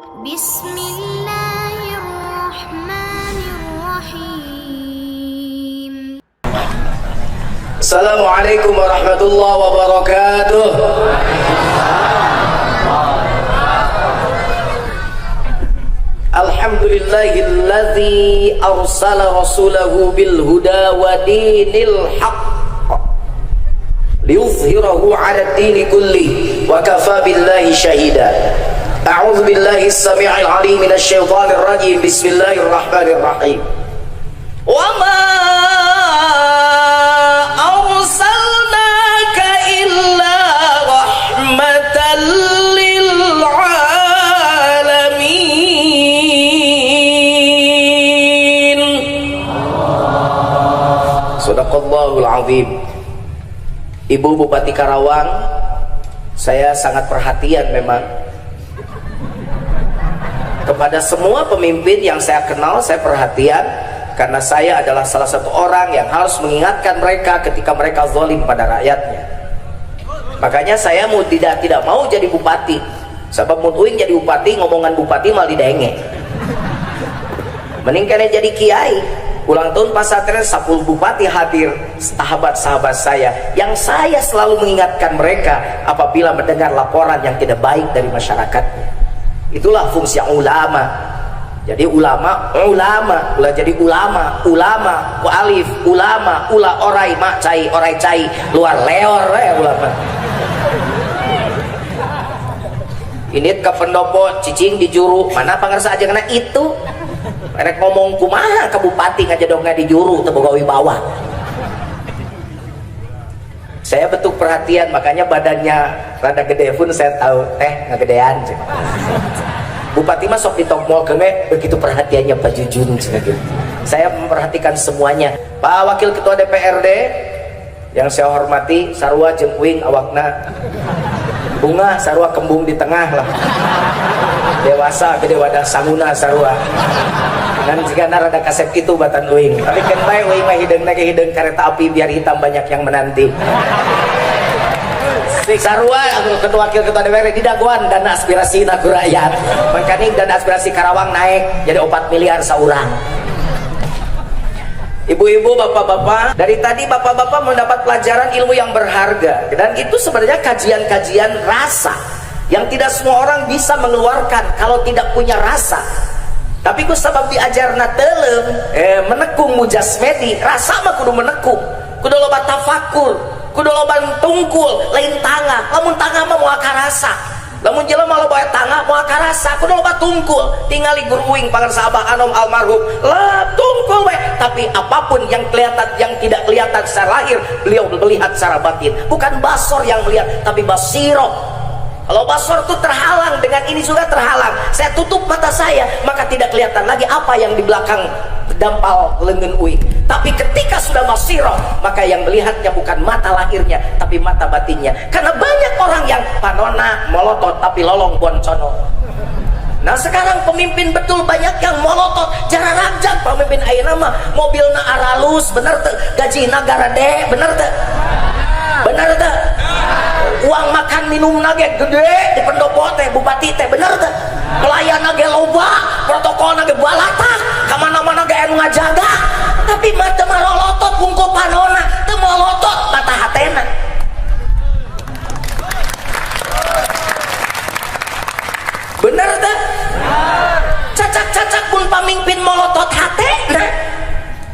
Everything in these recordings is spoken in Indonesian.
Bismillahirrahmanirrahim. Assalamualaikum warahmatullahi wabarakatuh. Alhamdulillahilladzi arsala rasulahu bil huda wa dinil haqq liyuzhirahu 'ala ad-dini kullihi wa kafa billahi shahida. A'udzu billahi as-sami'il 'alim minasy syaithanir rajim. Bismillahirrahmanirrahim. Wa ma arsalnaka illa rahmatan lil 'alamin. Shadaqallahul 'azim. Ibu Bupati Karawang, saya sangat perhatian memang kepada semua pemimpin yang saya kenal. Saya perhatian karena saya adalah salah satu orang yang harus mengingatkan mereka ketika mereka zalim pada rakyatnya. Makanya saya tidak mau jadi bupati, sebab mutuing jadi bupati, ngomongan bupati malah didenge. Mending kalian jadi kiai. Ulang tahun pesantren 10 bupati hadir, sahabat-sahabat saya, yang saya selalu mengingatkan mereka apabila mendengar laporan yang tidak baik dari masyarakatnya. Itulah fungsi ulama. Jadi ulama, jadi ulama, ku alif, ulama, ula orai mak cai, orai cai, luar leor ulama. Ini ke pendopo cicing di juru, mana pangarsa aja kena itu. Mereka ngomong kumaha ke bupati ngajadongnya di juru tebogawi bawah. Saya betul perhatian, makanya badannya rada gede pun saya tahu ngegedean. Bupati mah sok ditokmol kene begitu perhatiannya Pak Jujun. Saya memperhatikan semuanya. Pak Wakil Ketua DPRD yang saya hormati, sarua jeung uing awakna bunga, sarua kembung di tengah lah. Dewasa gede wadah sanguna sarua. Dan jika rada kasep itu batan uing, tapi kan bae uing mah hideungna ge hideung kareta api biar hitam banyak yang menanti. Sarua ketua wakil ketua DPR di daguan dana aspirasi ku rakyat. Makanya dana aspirasi Karawang naik jadi 4 miliar saurang. Ibu-ibu, bapak-bapak, dari tadi bapak-bapak mendapat pelajaran ilmu yang berharga, dan itu sebenarnya kajian-kajian rasa yang tidak semua orang bisa mengeluarkan kalau tidak punya rasa. Tapi ku sabab diajarna teuleum menekung mujasmedi, rasa mah kudu menekung, kudu loba tafakur, kudu loba tungkul, lain tangah. Lamun tangah mah moal karasa, lamun jelema loba tangah moal karasa, kudu loba tungkul. Tingali guru uing pangarsa Abah Anom almarhum, lah tungkul we. Tapi apapun yang kelihatan, yang tidak kelihatan secara lahir, beliau melihat secara batin. Bukan basor yang melihat, tapi basiro. Kalau basor itu terhalang, dengan ini juga terhalang. Saya tutup mata saya, maka tidak kelihatan lagi apa yang di belakang dampal lengan uing. Tapi ketika sudah basiro, maka yang melihatnya bukan mata lahirnya, tapi mata batinnya. Karena banyak orang yang panona molotot tapi lolong boncono. Nah sekarang pemimpin betul banyak yang molotot, jarang rajak pemimpin ayeuna mah mobilna aralus, bener tuh, gaji negara de, bener tuh, bener tuh. Uang makan minum nage gede di pendopo teh bupati teh, bener teh. Pelayan nage loba, protokol nage balatak, kamana-mana ge anu ngajaga. Tapi mata malolotot bungkul panona, teu molotot mata hatena. Bener teh? Cacak-cacak pun pamimpin molotot hatena.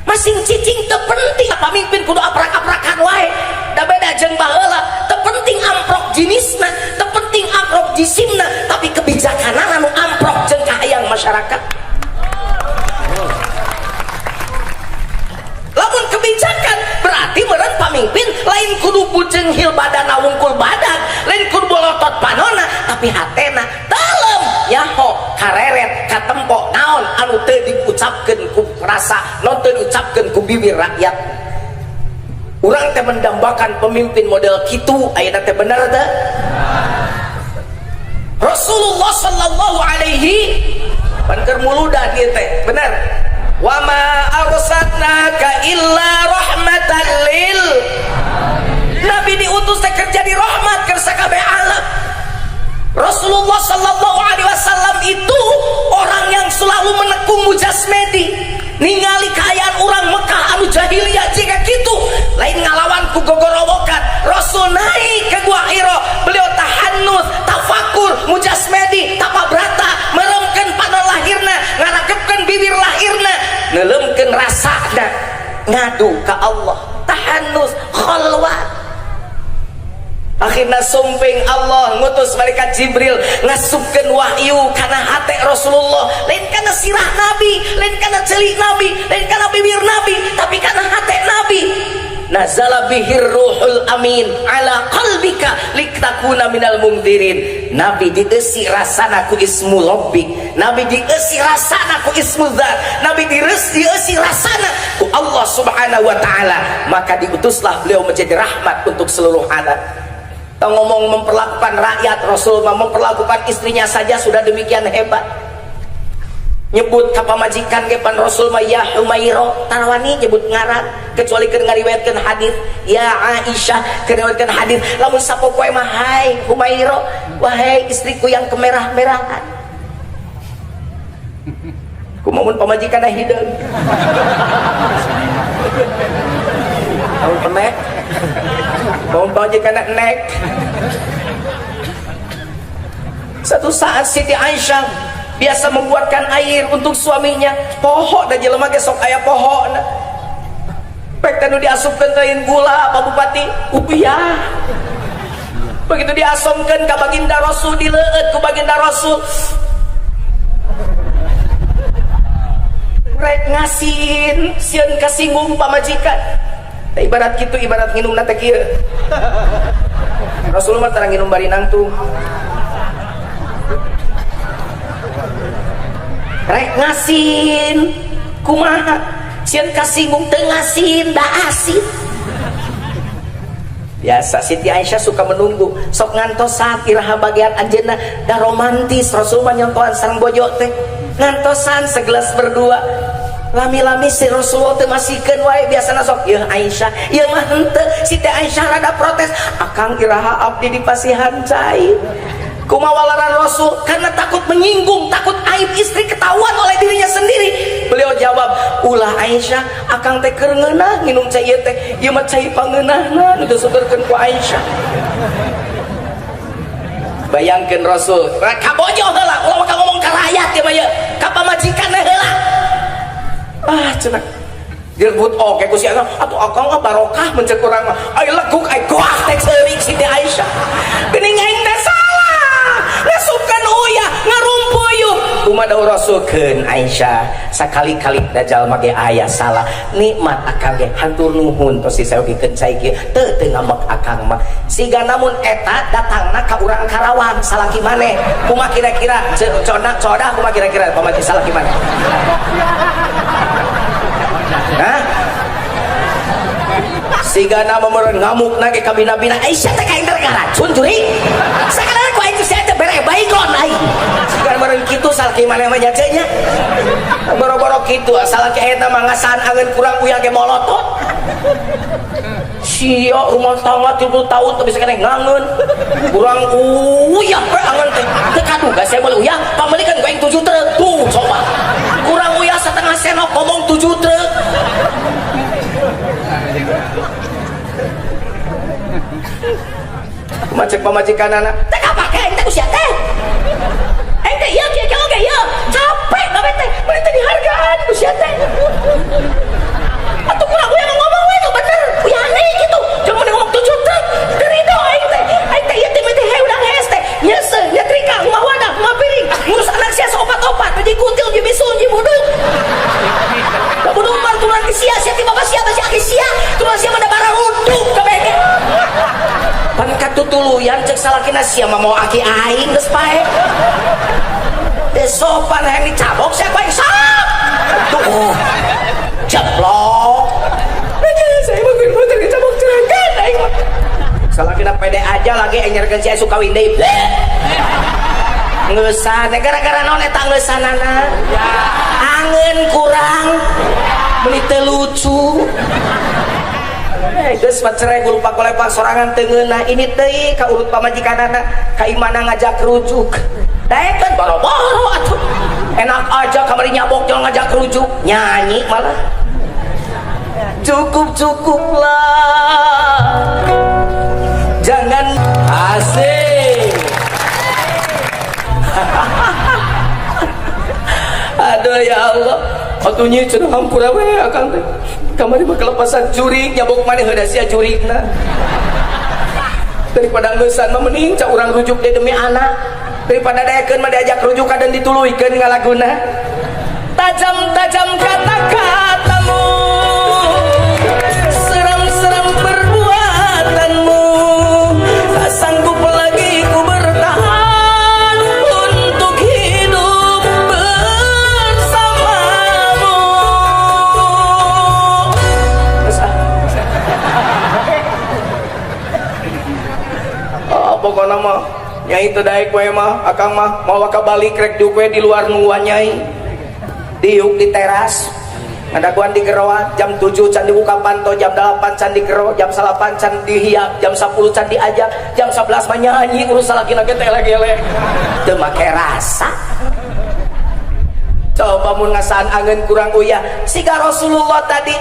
Masing cicing teu penting, pamimpin kudu aprak-aprakan wae. Da beda jeung baheula, teu penting amprok jenisna, teu penting amprok jisimna, tapi kebijaksanana anu amprok jeung kahayang masyarakat. Lamun kebijakan berarti meureun pamimpin lain kudu bucenghil badana wungkul badan, lain kudu bolotot panona, tapi hatena dalem nyaho kareret katempo naon anu teu diucapkeun ku rasa, naon teu diucapkeun ku bibir rakyat. Urang teh mendambakan pemimpin model kitu, ayeuna teh bener teh? Rasulullah sallallahu alaihi pankeur muludan ieu teh, bener. Wa ma arsalnaka illa rahmatan lil. Nabi diutus teh keur jadi rahmat keur sakabeh alam. Rasulullah sallallahu alaihi wasallam itu ningali kaayaan orang Mekah anu jahiliyah jika gitu lain ngalawan ku gogorowokan. Rasul naik ke Gua Hira, beliau tahannus, tafakur, mujasmedi, tapabrata, meremkeun pada lahirna, ngarakepkeun bibir lahirna, ngelemkeun rasana, ngadu ka Allah, tahannus, khalwat. Akhirnya sumping Allah ngutus malaikat Jibril ngasupkeun wahyu kana hate Rasulullah, lain kana sirah Nabi, lain kana celik Nabi, lain kana bibir Nabi, tapi kana hate Nabi. Nazala bihir ruhul amin ala qalbika litakuna minal mundirin. Nabi dieusi rasana ku ismu rabbik, Nabi dieusi rasana ku ismu dzat, Nabi dieusi rasana ku Allah Subhanahu wa taala, maka diutuslah beliau menjadi rahmat untuk seluruh alam. Tahu ngomong memperlakukan rakyat, Rasul memperlakukan istrinya saja sudah demikian hebat. Nyebut ka pamajikan ge pan Rasul mah ya Humaira, tarawani nyebut ngaran kecuali keur ngariwayatkeun hadis ya Aisyah, keur ngariwayatkeun hadis lamun sapopoe mah hai Humaira, wahai istriku yang kemerah-merahan. Kumamun pamajikan hideung. Lamun pemek mau jika nek. Satu saat Siti Aisyah biasa membuatkan air untuk suaminya, pohon dan jelema ge sok aya pohon. Pek tanu diasupkeun teuing gula Pak Bupati, upiyah. Begitu diasomkeun ka baginda Rasul, dileueut ku baginda Rasul. Rek ngasin, sieun kasinggung pamajikan. Ibarat gitu, ibarat nginum nate kieu. Rasulullah tarang nginum barinang tuh. Rek ngasin, kumaha? Sieun kasinggung teu ngasin, da asin. Biasa Siti Aisyah suka menunggu, sok ngantosan iraha bagian anjeunna da romantis. Rasulullah nyontohan sareng bojo teh. Ngantosan segelas berdua. Lami-lami si Rasulullah teh masihkeun wae biasana sok yeuh Aisyah, ieu mah henteu. Siti Aisyah rada protes, akang iraha abdi dipasihan cai. Kumaha laran Rasul karena takut menyinggung, takut aib istri ketahuan oleh dirinya sendiri. Beliau jawab, ulah Aisyah, akang teh keur ngeunah nginum cai ieu teh, ieu mah cai pangeunahna nu disugerkeun ku Aisyah. Bayangkeun Rasul, ka bojo heula, ulah ka ngomong ka rakyat ieu mah ieu, ka pamajikan heula. Cenah direbut oke ku si akang, atuh akang mah barokah mencek urang mah ai leguk ai goah teh seuring Siti Aisyah. Geuning aing teh salah ngasupkeun uyah ngarumpuyuh kumaha daur Rasulkeun Aisyah sakali-kali da jalma ge aya salah nikmat akang ge hatur nuhun tos disawikeun cai kieu teu ngamek akang mah siga namun eta datangna ka urang Karawang salaki maneh kumaha kira-kira coda kumaha kira-kira pamaji salaki maneh. Hah? Siga nama meureun ngamuk nage ka bina-bina Aisyah teh ka indra racun curi. Sakadar ku aing teh bere baygon aing. Siga meureun kitu salaki maneh mah nya nya. Boro-boro kitu salaki eta mah ngasaan angeun kurang uyah ge molotot. Sia rumah tangga 30 tahun teu bisa keneh ngangeun. Kurang uyah we angeun teh. Teu kaduga saya meuli uyah, pamelikeun ku aing 7 truk. Tuh coba. Kurang uyah setengah senok ngomong 7 truk. Macet pamajikan anak teh kapake aing teh ku sia teh aing teh ieu kieu oge ieu capek gawe teh meureun teh dihargaan ku sia teh atuh kurang uyah ngomong we nu bener uyah aneh kitu jeung mun ngomong 7 truk terido aing teh ieu teh meh he udah hees teh nyeuseuh nyetrika rumah wadah rumah piring ngurus anak sia opat-opat jadi kutil jadi bisul jadi buduk da buduk mah turunan ti sia sia ti bapa sia basi aki sia turunan sia mah da barang uduk kabeh pan katutuluyan cek salakina sia mah mau aki aing geus pae teu sopan hayang dicabok sia ku aing sok tuh jeblok saya mah geus motor dicabok cerekan aing mah salakina pede aja lagi enjerkeun sia Sukawi deui ngeusan gara-gara naon eta ngeusanana angeun kurang meuli teu lucu. Geus cerai gue lupa kolepak sorangan tengeuna ini teh ka urut pamajikanana ka imana ngajak rujuk daekeun boro-boro atuh enak aja kamari nyabok jeung ngajak rujuk nyanyi malah. Cukuplah, jangan asik. Aduh ya Allah, atunya cenah hampura we akang teh. Kamari mah kelepasan jurig nyabok maneh heuda sia jurigna. Daripada ngeusan mah mending cak urang rujuk deh demi anak. Daripada daekeun mah diajak rujuk dan dituluykeun ngalaguna. Tajam-tajam kata-katamu, seram-seram perbuatanmu, tak sanggup lagi ku bertahan untuk hidup bersamamu. Pokoknya mah nyai teu daek we mah akang mah mau balik rek diuk we di luar nungguan nyai. Diuk di teras ngadaguan di geroan jam 7 can dibuka panto, jam 8 can di gero, jam 8 can dihiap, jam 10 can diajak, jam 11 mah nyanyi urus salakina ge teh elek-elek teu make rasa. Coba mun ngasaan angeun kurang uyah siga Rasulullah tadi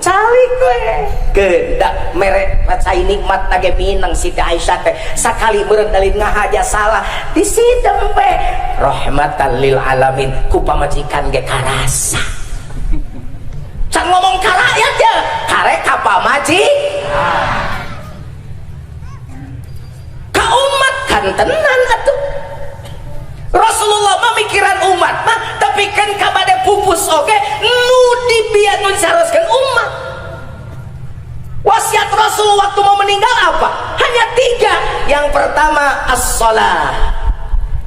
calik we keunda mere racai nikmat tage minang Siti Aisyah teh sakali meureun dalin ngahaja salah disidem we rahmatan lil alamin ku pamajikan ge karasa. Can ngomong ka rakyat ya karek ka pamaji ka umat kan tenan atuh. Rasulullah memikiran umat mah tapi kan kabade pupus oke nu dibian nu disareskeun umat. Wasiat Rasul waktu mau meninggal apa? Hanya 3. Yang pertama as-shalah,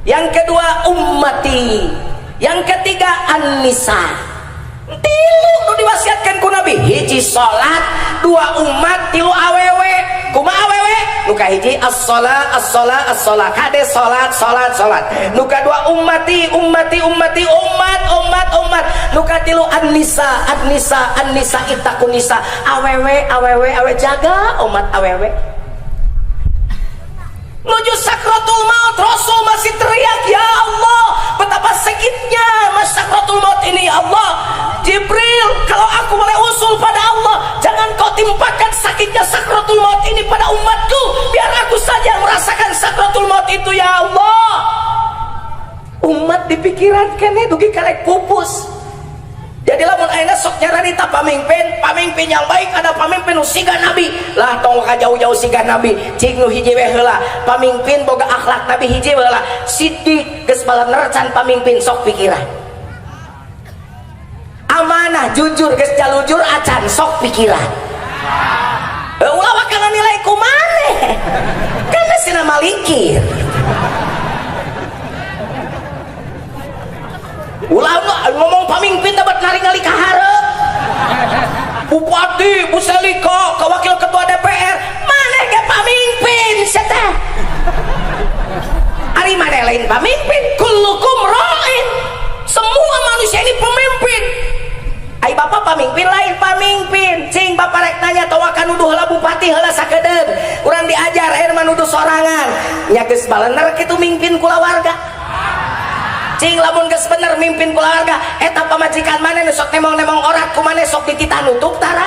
yang kedua ummati, yang ketiga an-nisa. 3 nu diwasiatkan ku Nabi, hiji salat, 2 umat, 3 awewe. Kumaha awewe? Nu kahiji as-shalah, as-shalah, as-shalah. Kade salat, salat, salat. Nu kadua ummati, ummati, ummati, umat, umat, umat. Nu katilu an-nisa, an-nisa, an-nisa ittaqun nisa. Awewe, awewe, awewe jaga umat awewe. Menuju sakratul maut Rasul masih teriak, ya Allah betapa sakitnya mas sakratul maut ini ya Allah. Jibril, kalau aku boleh usul pada Allah, jangan kau timpakan sakitnya sakratul maut ini pada umatku, biar aku saja yang merasakan sakratul maut itu ya Allah. Umat dipikiran kene dugi kalek pupus. Jadi lamun ayeuna sok nyararita pamimpin yang baik ada pamimpin nu siga nabi. Lah tong ka jauh-jauh siga nabi. Cing nu hiji we heula, pamimpin boga akhlak nabi hiji we heula. Siddiq geus balener can pamimpin sok pikiran. Amanah jujur geus jalujur acan sok pikiran. Ulah wakana nilai ku maneh. Kana sina malikir. Ulah ngomong pamimpin dapat ngali-ngali ka hareup. Bupati, Bu Seliko, wakil ketua DPR, maneh ge pamimpin sia teh. Ari maneh lain pamimpin, kullukum ra'in. Semua manusia ini pemimpin. Ai bapak pamimpin lain pamimpin. Cing bapak rek tanya tawa ka nuduh heula bupati heula sakedeung. Urang diajar aya mah nuduh sorangan. Nya geus balener kitu mimpin kula warga. Cing lamun geus bener mimpin keluarga eta pamajikan maneh nu sok nemong-nemong orat ku maneh sok dititah nutup tara.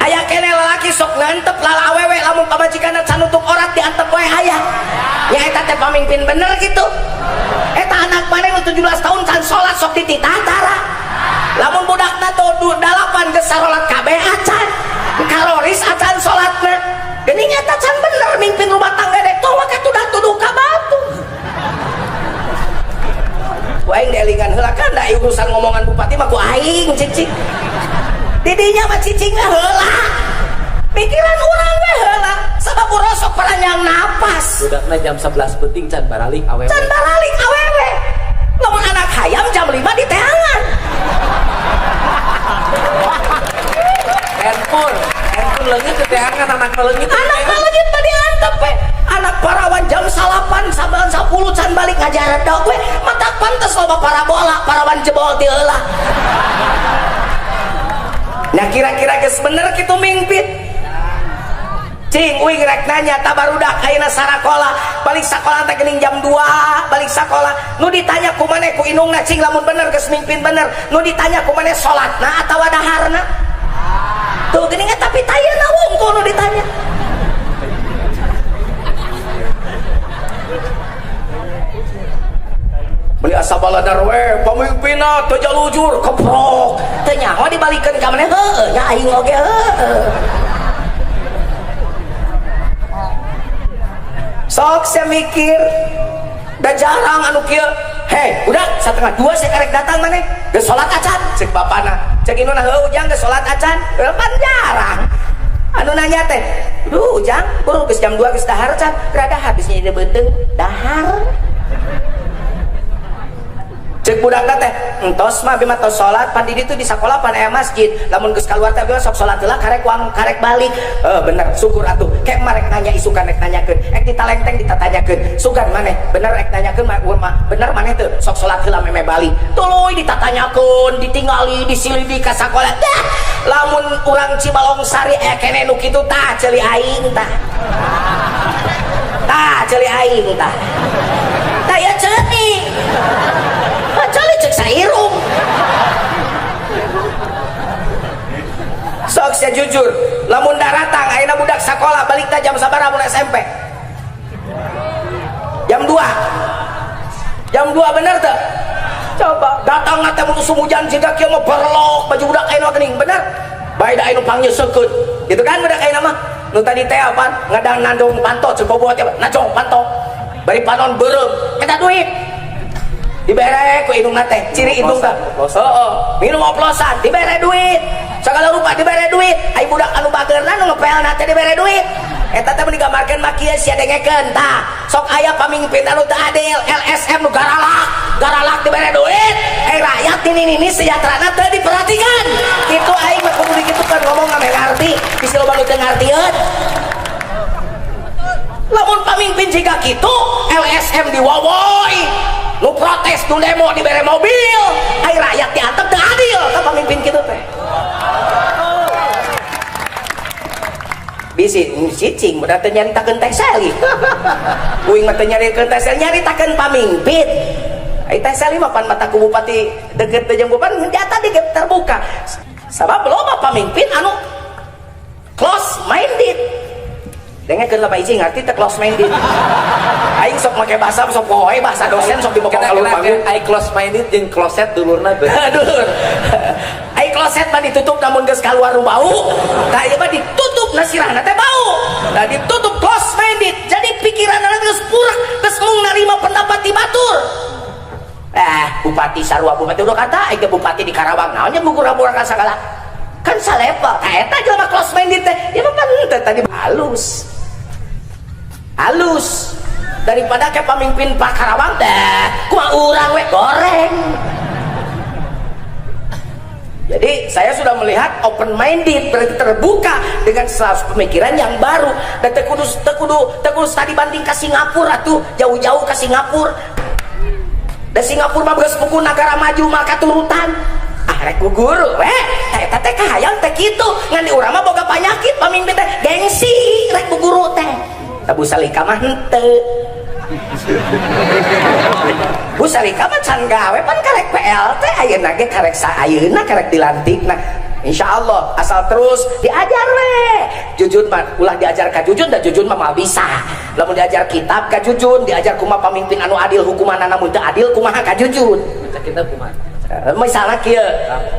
Aya kene lalaki sok ngantep lala awewe lamun pamajikanna can nutup orat diantep wae hayang. Ya eta teh pamimpin bener gitu. Eta anak maneh nu 17 tahun can salat sok dititah tara. Lamun budakna tuh 8 geus salat kabeh acan. Kaloris acan salatna. Geuning eta can bener mimpin rumah tangga deh tuh maka tuduh ka batu. Aing delingan heula kan da urusan ngomongan bupati mah ku aing cicing. Didinya mah cicing heula. Pikiran urang we heula sabab urang sok paranjang napas. Budakna jam 11 penting can baralik awewe. Can baralik awewe. Lamun anak hayam jam 5 di teangan. Handphone leungit teh teangan anak leungit. Anak leungit teh diantep we. Anak parawan jam 8 sampai 10 can balik ngajar dog we mata pantes loba parabola parawan jebol ti heula. Nah kira-kira geus bener kitu mimpin. Cing uing rek nanya tabarudak ayeuna sarakola balik sakola teh geuning jam 2 balik sakola nu ditanya ku maneh ku indungna cing lamun bener geus mimpin bener nu ditanya ku maneh salatna atawa daharna tuh geuning tapi tayana wungkul nu ditanya beli asa baladar we pamimpinna teu jalujur keprok teu nyaho dibalikeun ka maneh heueuh nya aing oge heueuh sok saya mikir dan jarang anu kieu hei udah 1:30 saya karek datang maneh geus salat acan cek bapana cek inuna heuh ujang geus salat acan pan jarang anu nanya teh duh ujang buru geus jam 2 geus dahar can rada habisnya ide beuteung dahar cek budak teh entos mah bima tos salat pan di ditu di sakola pan aya masjid lamun geus kaluar teh bima sok salat heula karek balik bener syukur atuh kek marek nanya isukan rek nanyakeun ek ditalengteng ditatanyakeun sugan maneh bener ek nanyakeun mah bener maneh teu sok salat heula meme balik tuluy ditatanyakeun ditingali disilidi ka sakola tah lamun urang Cibalong Sari kene nu kitu tah ceuli aing tah ceuli aing tah ya ceuni cali cek sairung sok saya jujur lamun daratang ayeuna budak sakola balik ta jam sabaraha mun SMP jam 2 bener teu coba datang na teh mun usum hujan jiga kieu mah berlok baju budak ayeuna geuning bener bae da ayeuna pangyeusekeun gitu kan budak ayeuna mah nu tadi teh apaan ngadang nandong panto cek boboh teh najong panto bari panon beureum eta duit dibere ku indungna teh ciri indung teh minum oplosan dibere duit segala rupa dibere duit ai budak anu bageurna nu ngepelna teh dibere duit eta teh digambarkeun mah kieu sia dengekeun tah sok aya pamimpin anu teu adil LSM nu garalak dibere duit rakyat ini sejahterana teu diperhatikan kitu aing mah kudu dikitukeun ngomong ngame ngarti bisi loba nu teu ngartieun lamun pamimpin jika kitu LSM diwawoi nu protes nu demo dibere mobil ai rakyat diantep teu adil ka pamimpin kitu teh bisi cicing udah teu nyaritakeun teh seli uing mah teu nyaritakeun teh seli nyaritakeun pamimpin ai teh seli mah pan mata ku bupati deukeut teh jeung bupati nyata di terbuka sabab loba pamimpin anu close minded dengekeun lah biji ngarti teh close minded aing sok make bahasa sok poe bahasa dosen sok dibokong ka lur panggung ai close minded jeung closet dulurna teh dulur ai closet mah ditutup namun geus kaluar nu bau tah ieu mah ditutup na sirahna teh bau tah ditutup close minded jadi pikiranna geus purak geus mung narima pendapat ti batur bupati sarua bupati udah kata aing bupati di Karawang naon nya bukur-bukur ka sagala kan salevel tah eta jelema close minded teh ieu mah pan tadi halus daripada ke pemimpin Pak Karawang teh kumaha urang we goreng jadi saya sudah melihat open minded berarti terbuka dengan selalu pemikiran yang baru dan teu kudu tadi banding ke Singapura atuh jauh-jauh ke Singapura dan Singapura mah geus buku negara maju mah katurutan rek guru eta teh kahayang teh kitu ngan di urang mah boga panyakit pamimpin teh gengsi rek guru teh Bu Salika mah henteu Bu Salika mah can gawe pan karek PLT ayeuna ge karek saeyeuna karek dilantikna insyaallah asal terus diajar we Jujun mah ulah diajar ka Jujun dan Jujun mah bisa lamun diajar kitab ka Jujun diajar kumaha pamimpin anu adil hukumanna namun teu adil kumaha ka Jujun kitab kumaha misalnya kieu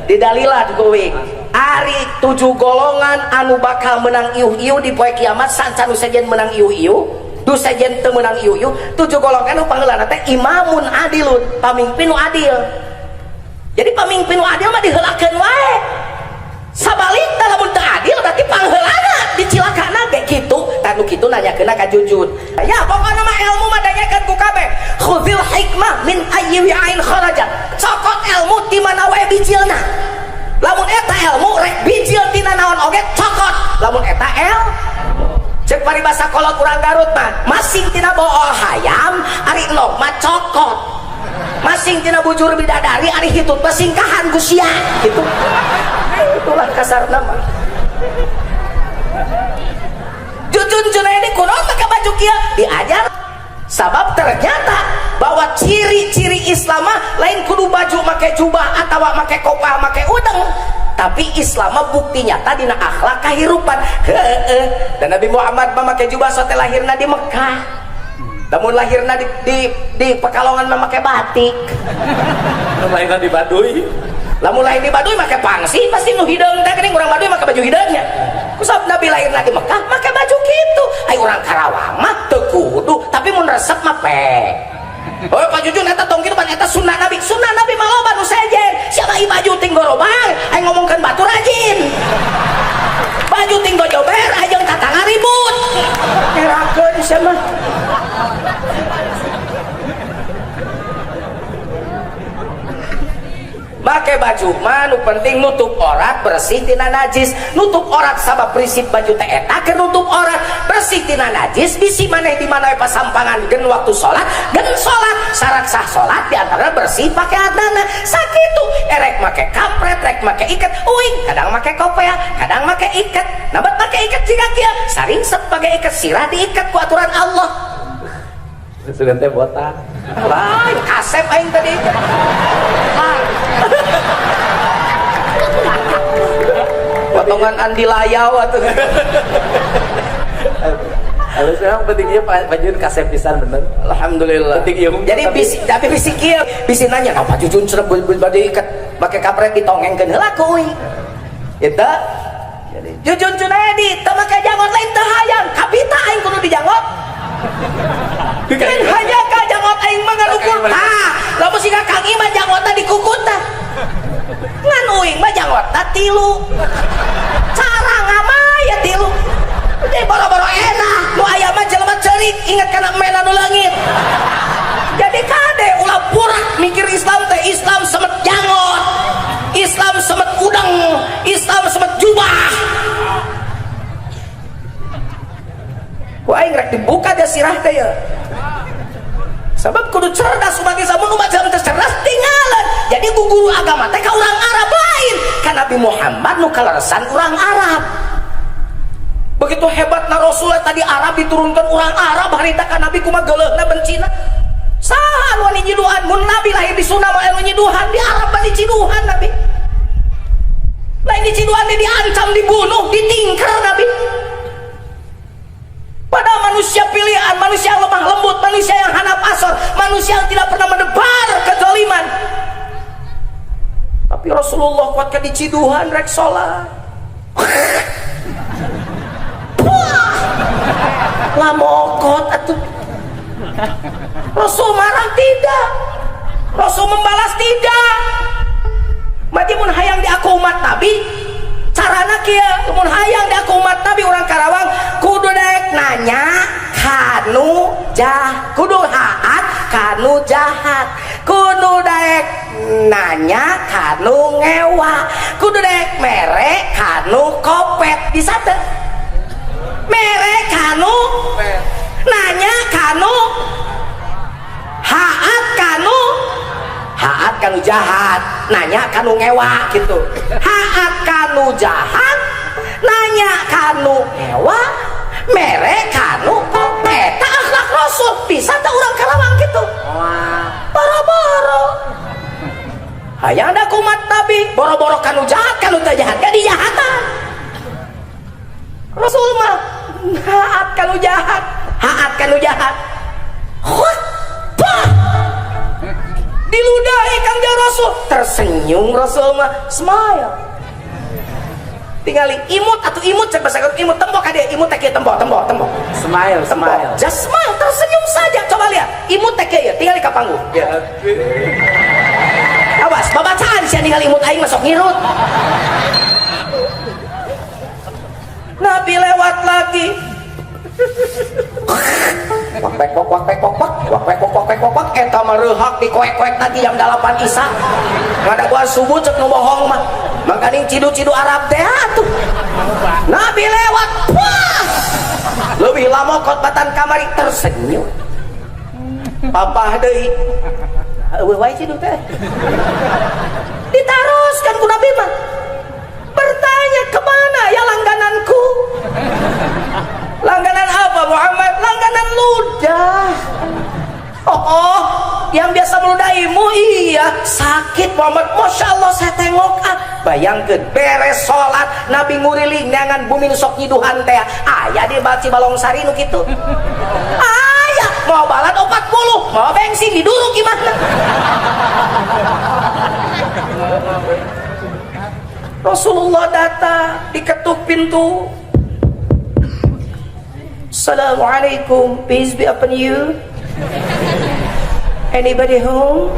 di dalilah kuwi ari 7 golongan anu bakal menang iuh-iuh di poe kiamat sanca nu sajen menang iuh-iuh du sajen teu menang iuh-iuh 7 golongan nu pangeulana teh imamun adilun pamimpin nu adil jadi pamimpin nu adil mah diheulakeun wae sabalikna lamun teu adil berarti pangheulana dicilakana ge kitu tah nu kitu nanyakeun ka Jujun ya pokona mah ilmu mah danyakeun ku kabeh khudhil hikmah min ayyi wi'ain kharajat cokot ilmu ti mana wae bijilna lamun eta ilmu rek bijil tina naon oge cokot lamun eta cek paribasa kolot urang Garut mah masing tina bool hayam ari enog mah cokot masing tina bujur bidadari ari hitut mah singkahan ku sia gitu itulah kasarna mah Jujun Junaidi kunaon make baju kieu diajar. Sabab ternyata bahwa ciri-ciri Islam lain kudu baju make jubah atau make kopah make udeng, tapi Islam bukti nyata dina akhlak kahirupan. Dan Nabi Muhammad make jubah sote lahirna di Mekah, namun lahirna di Pekalongan make batik, Lahirna di Baduy. lamun lahir di Baduy make pangsi pasti nu hideung teh geuning urang Baduy make baju hideungnya. Kusab Nabi lahirna di Mekah make baju kitu. Ai urang Karawang mah teu kudu, tapi mun resep mah pe. Oh, Pak Jujun eta tong kitu pan eta sunnah Nabi. Sunnah Nabi mah loba nu sejen. Siapa i baju ting gorobang, ai ngomongkeun batu rajin. Baju ting gojober ajeung tatangga ribut. Herakeun sia mah. Make baju mah nu penting nutup aurat bersih tina najis. Nutup aurat sabab prinsip baju teh eta keur nutup aurat bersih tina najis. Bisi maneh di mana pasampangan gen waktu salat gen salat syarat sah salat di antara bersih pakaianna sakitu. Erek make kampret rek make iket uing kadang make kopea kadang make iket nabat make iket jiga kieu saring sepage iket sirah diiket ku aturan Allah. Sugan teh botak. Lain kasep aing tadi. Potongan Andi Layau atuh. Alus sekarang pentingnya baju kasep pisan bener. Alhamdulillah. Penting ieu. Jadi tapi bisi kieu, bisi nanya, "Apa Jujun cenah bade ikat make kapret ditongengkeun heula ku euy." Eta jadi Jujun Junaidi teu make jangot lain teu hayang, kapita aing kudu dijangot. Kan hanya ka jangot aing mah ngalukur. Lamun siga Kang Iman jangotna dikukut tah. Ngan uing mah jangotna 3. Cara ngamaya 3. Jadi boro-boro enak. Nu aya mah jelema ceurik inget kana mena nu leungit. Jadi kade ulah purak mikir Islam teh Islam semet jangot. Islam semet udang, Islam semet jubah. Ku aing rek dibuka dia sirah teh ya. Sebab kudu cerdas sebagai samun umat Islam teh cerdas tinggalan. Jadi guru agama teh ka urang Arab lain. Ka Nabi Muhammad nu kaleresan urang Arab. Begitu hebatna Rasulullah tadi Arab diturunkan urang Arab harita ka Nabi kumaha geuleuna bencina. Saha nu nyiduhan mun Nabi lahir di Sunda mah anu nyiduhan di Arab mah diciduhan Nabi. Lain diciduhan diancam dibunuh, ditingker Nabi. Pada manusia pilihan, manusia yang lemah lembut, manusia yang hanap asor, manusia yang tidak pernah menebar kezaliman. Tapi Rasulullah kuatkan diciduhan rek sholat. Lamokot atuh. Rasul marah tidak, Rasul membalas tidak. Mati mun hayang di aku umat Nabi, carana kieu mun hayang di aku umat Nabi orang Karawang kudu daek nanya kanu kudu haat kanu jahat, kudu daek nanya kanu ngewa, kudu daek mere kanu kopet. Bisa teu mere kanu nanya kanu haat kanu jahat, nanya kanu ngewa gitu. Haat kanu jahat, nanya kanu ngewa, mere kanu eta akhlak Rasul. Bisa tak orang Karawang gitu? Boro-boro hayang da kumat Nabi boro-boro kanu jahat kanu teu jahat gak dijahatan. Rasul mah haat kanu jahat, haat kanu jahat. Diludahi Kangjeng Rasul, tersenyum Rasul mah smile. Tinggali imut atau imut cek bahasa imut tembok ade imut teh tembok. Smile. Just smile, tersenyum saja. Coba lihat imut teh ya tinggali ka panggung. Ya. Awas babacaan sia ningali imut aing masuk ngirut. Nabi lewat lagi. Wak eta mah reuhak dikoek-koek tadi jam 8 Isya. Ngadaguan subuh cek nu bohong mah. Mangkaning cidu-cidu Arab teh atuh. Nabi lewat. Wah! Leuwih lama khotbatan kamari tersenyum. Papah deui. Eueuh wae cidu teh. Ditaroskan ku Nabi mah. Bertanya kemana ya langgananku? Langganan Pak Muhammad? Langganan ludah. Oh, yang biasa meludahimu, iya sakit Muhammad. Masya Allah saya tengok bayangkan beres sholat Nabi nguriling neangan bumi sok nyiduhan teh ayah dia baci balong sari nu gitu. Ayah mau balat 40 mau bensin diduruk gimana. Rasulullah datang diketuk pintu. Assalamualaikum, peace be upon you. Anybody home?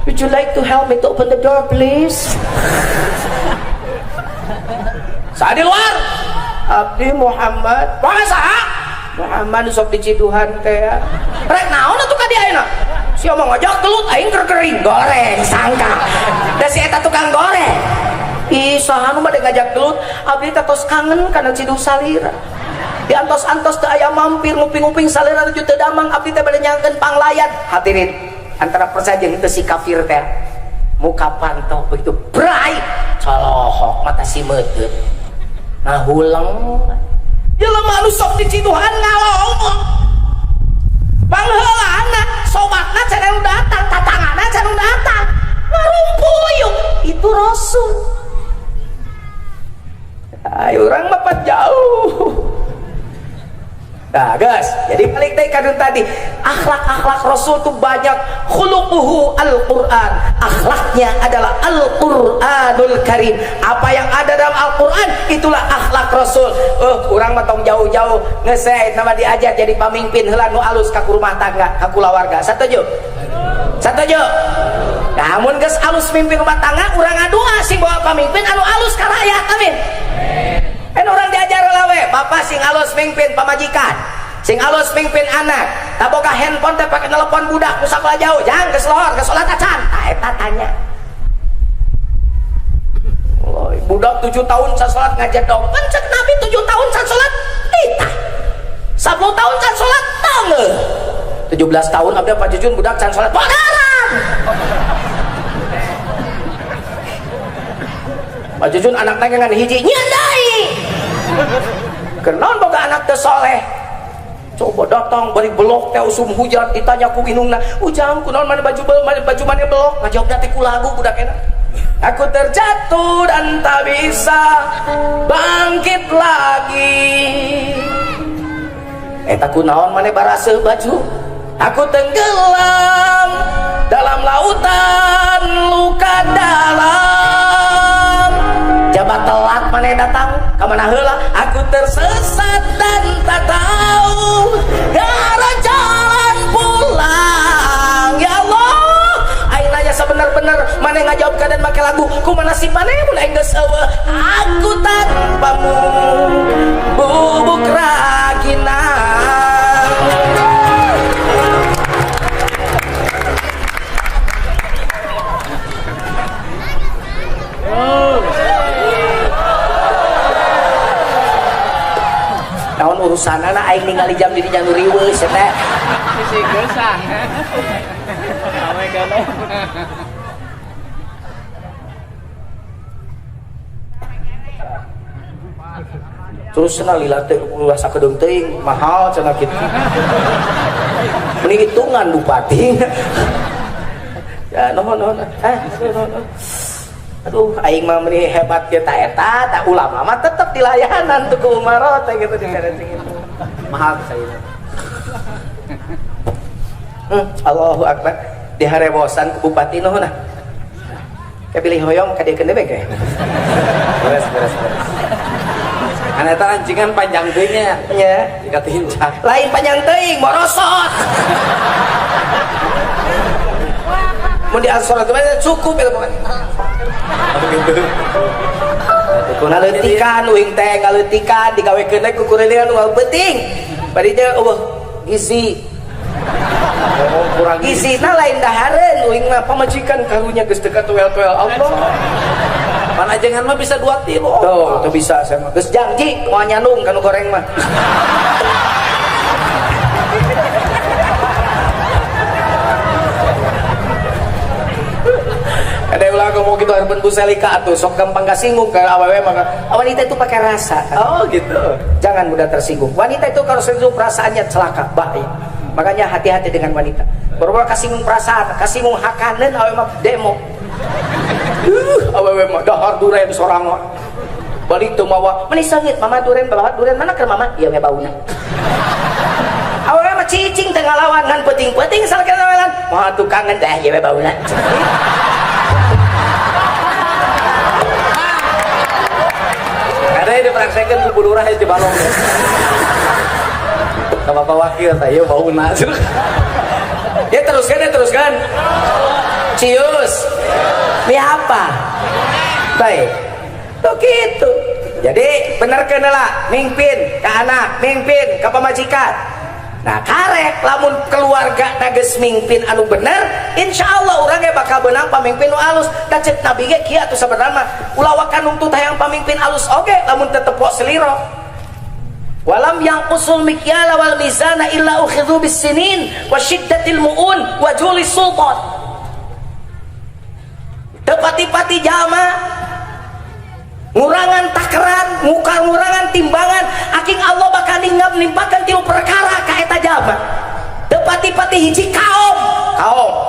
Would you like to help me to open the door, please? Saya di luar. Abdi Muhammad. Wah saha? Muhammad sok diciduhan kayak. Rek naon atuh ka dia ayeuna? Si omong ngajak gelut aing kering goreng sangka. Da si eta tukang goreng. Ih saha nu bade ngajak gelut? Abdi teh tos kangen kana ciduh salira. Di antos-antos teu aya mampir nguping-nguping salira teh teu damang abdi teh bade nyangkeun panglayan. Hadirin, antara persajeun teh si kafir teh muka pantau begitu bright colohok mata si meuteut. Nah hulang jelema anu sok diciduhan ngalongong. Pangheulana sobatna can anu datang, tatangana can anu datang. Ngarumpuyuk itu Rasul. Ayo orang mah jauh. Nah guys, jadi balik dari kadun tadi, akhlak-akhlak Rasul itu banyak. Khuluquhu Al-Quran, akhlaknya adalah Al-Quranul Karim. Apa yang ada dalam Al-Quran itulah akhlak Rasul. Kurang matong jauh-jauh ngeseh nama diajar jadi pamimpin heula nu alus ka rumah tangga, ka kulawarga. Satuju? Satuju? Namun geus alus mimpin rumah tangga, urang ngadua sing bawa pamimpin anu alus ka rakyat. Amin. Orang diajar lawe, bapak sing alus mimpin pamajikan, sing alus mimpin anak, tak boga handphone teh pakai telepon budak nu sakola jauh, jangan geus lohor geus salat acan. Eta tanya. Budak 7 tahun can salat ngajedog, pencet Nabi 7 tahun can salat titah. 10 tahun can salat tangeuh. 17 tahun abdi Pak Jujun budak can salat bodaran. Pak Jujun anak nang hiji nyandai. Kenaon boga anak teh soleh. Coba datang bari belok teh usum hujan ditanya ku indungna, "Ujang kunaon mana baju mana belok?" Ngajawabna teh ku lagu budak eta. Aku terjatuh dan tak bisa bangkit lagi. Eta kunaon mana baraseuh baju? Aku tenggelam dalam lautan luka dalam. Jabat telat mana datang ke mana heula? Aku tersesat dan tak tahu gara jalan pulang. Ya Allah, aing nanya sebenar-benar mana ngajawab dan make lagu kumaha nasib mana mun aing geus eueuh. Aku tanpamu bubuk ragina. Naon urusanana aing ningali jam diri jam riweus teh. Sisi geusang. Ame kana. Terus cenah lila teh ulah sakedeung teuing mahal cenah kitu. Mending hitungan bupati. Ya nuhun. Aduh, aing mah meni hebat kita eta, tak ulama mah tetep di layanan tuh ke umroh teh gitu dikareting itu. Mahal saya. Allahu Akbar. Diharebosan ku bupati nuhun nah. Kayak pilih hoyong ka dieu keun dewe ge. Beres. Kan eta ancingan panjang teuing nya. Nya, Jika tincak. lain panjang teuing morosot. Mun di ansor itu cukup itu pokoknya. Kuna leutikan uing teh ngaleutikan digawekeun teh ku kureungan nu penting. Bari teh gizi. Kurang Gizina lain dahareun uing mah pamajikan karunya geus teu katuel-tuel Allah. Pan ajengan mah bisa 2 tilu. Tuh bisa saya mah. Geus janji moal nyandung kanu goreng mah. Ada ulah ngomong gitu hareupeun Bu Selika atuh sok gampang kasinggung ke awewe maka wanita itu pakai rasa kan? Oh gitu. Jangan mudah tersinggung. Wanita itu kalau tersinggung perasaannya celaka, bahaya. Makanya hati-hati dengan wanita. Baru kasinggung perasaan, kasinggung hakaneun awewe mah demo. Awewe mah dahar duren sorang mah. Balik teu mawa, "Mani seungit mama duren bawa duren mana keur mama?" Ieu mah bauna. Awewe mah cicing teu ngalawan ngan peuting-peuting salkeun awelan. Moal tukangan dah ieu mah bauna. Karena ini praktekin ku lurah di balong. Ka Bapak Wakil teh ieu bauna. Ya teruskan. Cius. Ini apa? Baik. Tuh gitu. Jadi benarkeun lah, mimpin ke anak, mimpin ke pamajikan. Nah, karek lamun keluarga geus mimpin anu bener, insyaallah urang ge bakal beunang pamimpin nu alus. Da ceuk Nabi ge kieu atuh sabenerna ulah wakan nuntut hayang pamimpin alus oge lamun teu tepok seliro. Walam yang usul mikyala wal mizana illa ukhidhu bis sinin wa syiddatil muun wa julis sultan. Tepati-pati jalma ngurangan takaran, ngurangan timbangan, aking Allah bakal nimpakan tilu perkara ka eta jalma. Tepati-pati hiji kaum.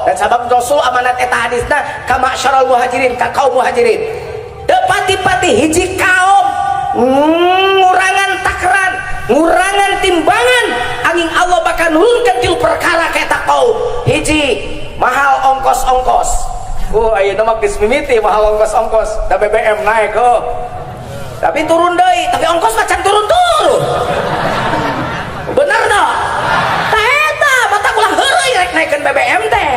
Dan sabab Rasul amanat eta hadisna ka ma'syarul muhajirin, ka kaum muhajirin. Tepati-pati hiji kaum ngurangan takaran, ngurangan timbangan, angin Allah bakal nurunkan tilu perkara ka eta kaum. Hiji mahal ongkos-ongkos. Ayeuna mah geus mimiti mahal ongkos-ongkos, da BBM naik tapi turun deui, tapi ongkos mah can turun-turun. Bener dah. Tah eta mata ulah heureuy rek naikeun BBM teh.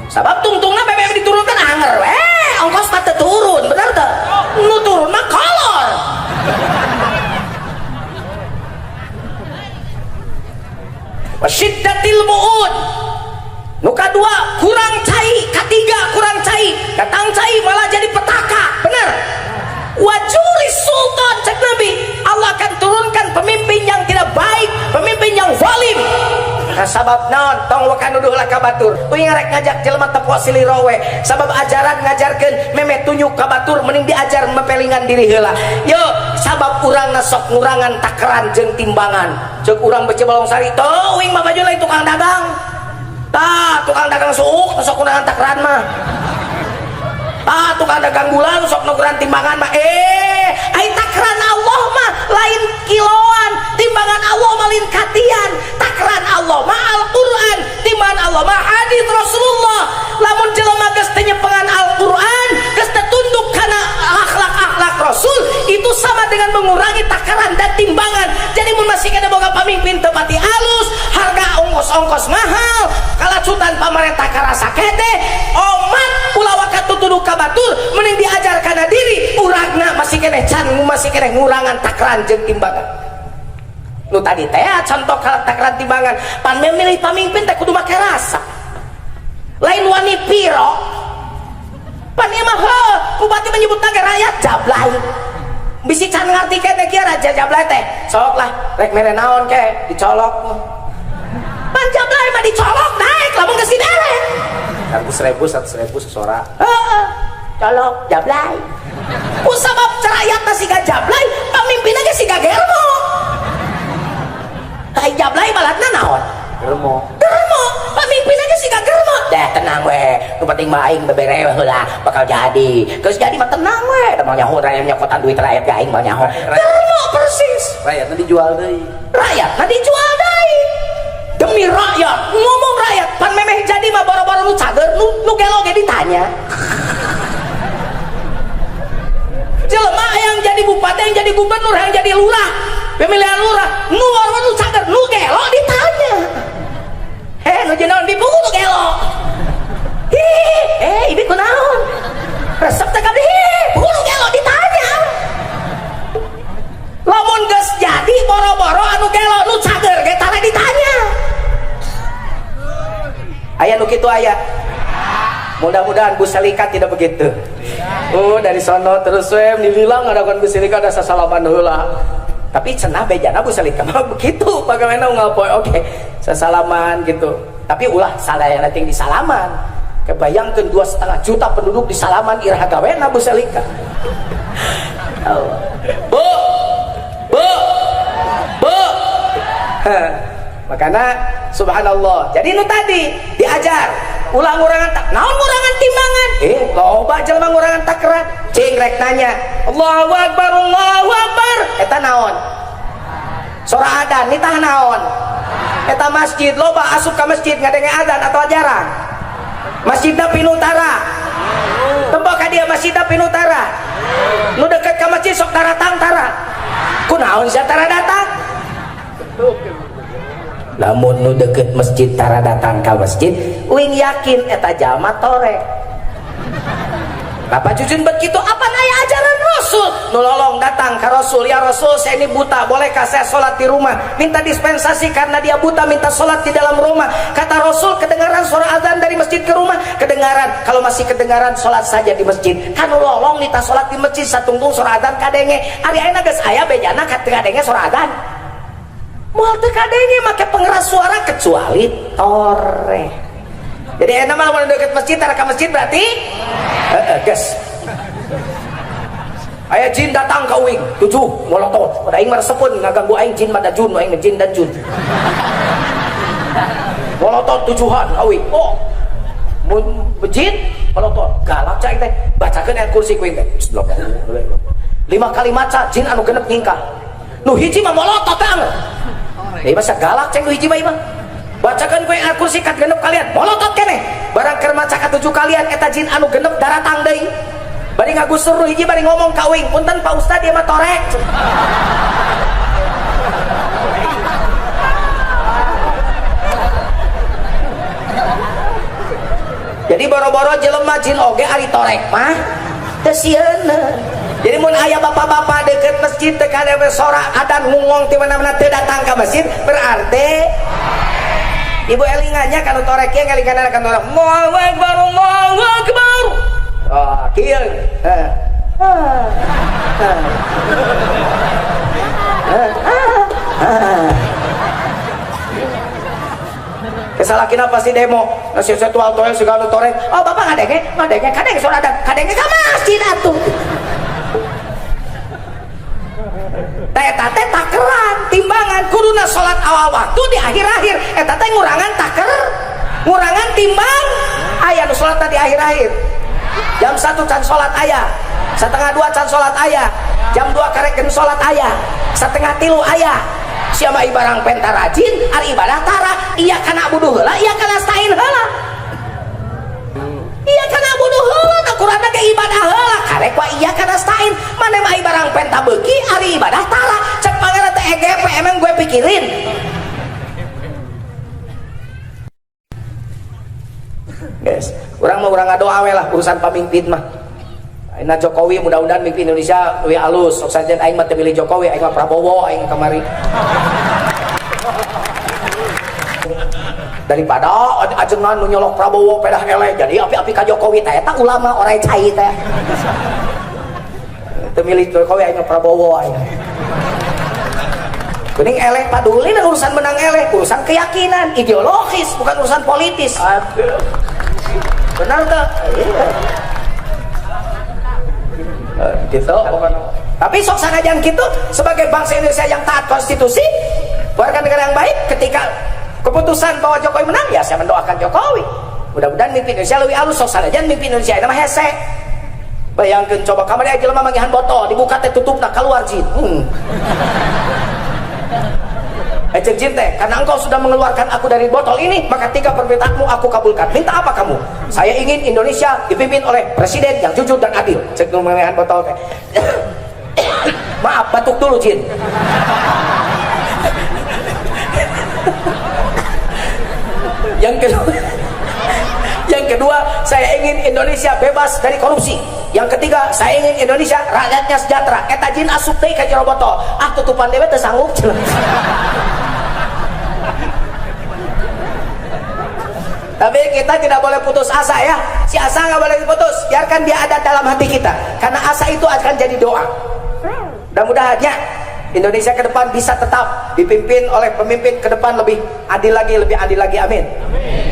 Sabab tungtungna BBM diturunkan anger we, ongkos mah teu turun, bener teu? Nu turun mah kolor. Wasyiddatil mu'un. Nu kadua kurang cai, katiga kurang cai, datang cai malah jadi petaka, bener. Wajulis sultan cek Nabi, Allah akan turunkan pemimpin yang tidak baik, pemimpin yang zalim. Sabab naon tong wakan nuduh lah ka batur. Uing rek ngajak jelema teu poe siliro we. Sabab ajaran ngajarkeun meme tunjuk ka batur mending diajar mepelingan diri heula. Yo, sabab urangna sok ngurangan takaran jeung timbangan. Ceuk urang bece balong sari, teu uing mah baju lain tukang dagang. Tah tukang dagang suuk sok ngurangan takaran mah. Tah tukang dagang gula sok ngurangan timbangan mah. Ai takaran Allah mah lain kiloan, timbangan Allah mah lain katian. Takaran Allah mah Al-Qur'an, timbangan Allah mah hadis Rasulullah. Lamun jelema geus teu nyepengan Al-Qur'an, geus teu tunduk kana akhlak-akhlak Rasul, itu sama dengan mengurangi takaran dan timbangan. Jadi mun masih kada boga pamimpin teu pati alus, harga ongkos-ongkos mahal, kalacutan pamarentah karasa kete, omat ulah wakat tutuduh ka batur, mending diajar kana diri, uragna masih kene can, masih kene ngurangan takaran jeung timbangan. Nu tadi teh contoh takaran timbangan, pan memilih pamimpin teh kudu make rasa. Lain wani piro. Pan ieu mah bupati menyebutna ge rakyat jablay. Bisi can ngarti kene kieu raja jablay teh. Sok lah rek mere naon ke dicolok. Pan jablay mah dicolok naik lamun geus diderek. 100.000 sesora. Colok jablay. Ku sabab rakyatna siga jablay, pamimpinna ge siga germo. Hai jablay balatna naon? Germo. Pamimpinna ge siga germo. Dah tenang we, nu penting mah aing bebere heula bakal jadi. Geus jadi mah tenang we, da mah nyaho rakyat nyokotan duit rakyat ge aing mah nyaho. Germo persis. Rakyatna dijual deui. Rakyatna dijual deui. Demi rakyat, ngomong rakyat, pan memeh jadi mah boro-boro nu cager, nu gelo ge ditanya. Jelema yang jadi bupati, yang jadi gubernur, yang jadi lurah, pemilihan lurah, nu boro-boro nu cager, nu gelo ditanya. Nu jenaon di buku nu gelo. Ibi kunaon? Resep teh kabeh buku nu gelo ditanya. Lamun geus jadi boro-boro anu gelo nu cager ge tara ditanya. Aya nu kitu aya. Mudah-mudahan Bu Selika tidak begitu. Dari sono terus we nililang ngadakeun Bu Selika ada sasalaman heula. Tapi cenah bejana Bu Selika mah begitu bagaimana ngalpoe oke. Sasalaman gitu. Tapi ulah sadayana ting disalaman. Kebayangkan 2,5 juta penduduk di Salaman iraha gawena Bu Selika. Bu, bu, bu. Makanya subhanallah. Jadi nu tadi diajar ulang ngurangan tak, naon ngurangan timbangan. Loba jelema ngurangan takeran. Cing rek nanya, Allahu Akbar, Allahu Akbar. Eta naon? Sora adan, nitah naon? Eta masjid, loba asup ke masjid ngadenge adan atau jarang? Masjidna Pinutara. Tembok ka dia Masjidna Pinutara. Nu deket ka masjid sok daratang tara. Kunaon sia tara datang? Lamun nu deket masjid tara datang ka masjid, uing yakin eta jalma torek. Bapak jujun begitu apa naya ajaran Rasul? Nolong datang ke Rasul, ya Rasul saya ini buta, bolehkah saya sholat di rumah? Minta dispensasi karena dia buta, minta sholat di dalam rumah. Kata Rasul, kedengaran suara azan dari masjid ke rumah? Kedengaran. Kalau masih kedengaran, sholat saja di masjid. Kan nolong minta sholat di masjid, satungtung suara azan kadenge. Ari ayeuna geus aya bejana kadenge suara azan. Moal teu kadenge make pengeras suara kecuali tore. Jadi enak malah deket masjid, arah ke masjid berarti guys. Aya jin datang ke uing 7 molotov. Pada aing meresepun ngaganggu aing jin mada jun, aing jin dan jun. Molotov 7-an ka uing. Oh. Mun bejin molotov galak cai teh. Bacakeun ayat kursi ku uing teh. Bismillahirrahmanirrahim. 5 kali maca jin anu genep ngingkah. Nu hiji mah molotov teh. Ieu mah galak cai nu hiji mah. Bacakan kue aku sikat genep kalian molotot kene barang keur maca ka 7 kalian eta jin anu genep daratang deui bari ngagusur nu hiji bari ngomong ka uing punten Pak Ustad ieu mah torek. Jadi boro-boro jelema jin oge ari torek mah teu sieun. Jadi mun aya bapak-bapak deket masjid teu kada sorak adan ngungong ti mana-mana teu datang ka masjid berarti ibu elingannya kalau toreknya ngelingan akan torek Allahu Akbar, Allahu Akbar. Oh, kieu. Kesalakina pasti demo. Nasi setual toel segala torek. Oh, bapak kadenge suara adan, kadenge ka masjid atuh. Eta teh takeran timbangan kuduna salat awal waktu di akhir-akhir eta teh ngurangan taker ngurangan timbang aya nu salat di akhir-akhir jam 1 can salat aya setengah 2 can salat aya jam 2 karekeun salat aya setengah 3 aya sia mah ibarang penta rajin ari ibadah tara iya kana buduh heula iya kana stain heula iya kana buduh heula Al-Qur'an ge ibadah heula karek wa iya kana stain mane mah ibarang penta beuki ari ibadah tara cek pangaran teh EGP emang gue pikirin. Guys, urang mah urang ngadoa we lah urusan pamimpin mah. Ayeuna Jokowi mudah-mudahan mimpin Indonesia leuwih alus. Sok sajen aing mah teu milih Jokowi, aing mah Prabowo aing kamari. Daripada ajengan nu nyolok Prabowo pedah eleh jadi api-api ka Jokowi teh eta ulama orai cai teh. Teu milih Jokowi aing mah Prabowo aing. Kuning eleh paduli dan urusan menang eleh, urusan keyakinan, ideologis, bukan urusan politis. Aduh. Benar tak? Gitu. Tapi sok sanajan gitu sebagai bangsa Indonesia yang taat konstitusi, warga negara yang baik, ketika keputusan bahwa Jokowi menang, ya saya mendoakan Jokowi. Mudah-mudahan mimpi Indonesia lebih halus, sok sanajan mimpi Indonesia nama hese. Bayangkan coba kamar aja jelema manggihan botol, dibuka teh tutupna keluar jin. Ejeng jin teh, karena engkau sudah mengeluarkan aku dari botol ini, maka 3 permintaanmu aku kabulkan. Minta apa kamu? Saya ingin Indonesia dipimpin oleh presiden yang jujur dan adil. Cek dulu mengeluarkan botol teh. Maaf, batuk dulu jin. Yang kedua, saya ingin Indonesia bebas dari korupsi. Yang ketiga, saya ingin Indonesia rakyatnya sejahtera. Eta jin asup teh ka jero botol. Ah tutupan dewe teu sanggup. Tapi kita tidak boleh putus asa ya. Si asa nggak boleh diputus. Biarkan dia ada dalam hati kita. Karena asa itu akan jadi doa. Mudah-mudahan ya Indonesia ke depan bisa tetap dipimpin oleh pemimpin ke depan lebih adil lagi, amin.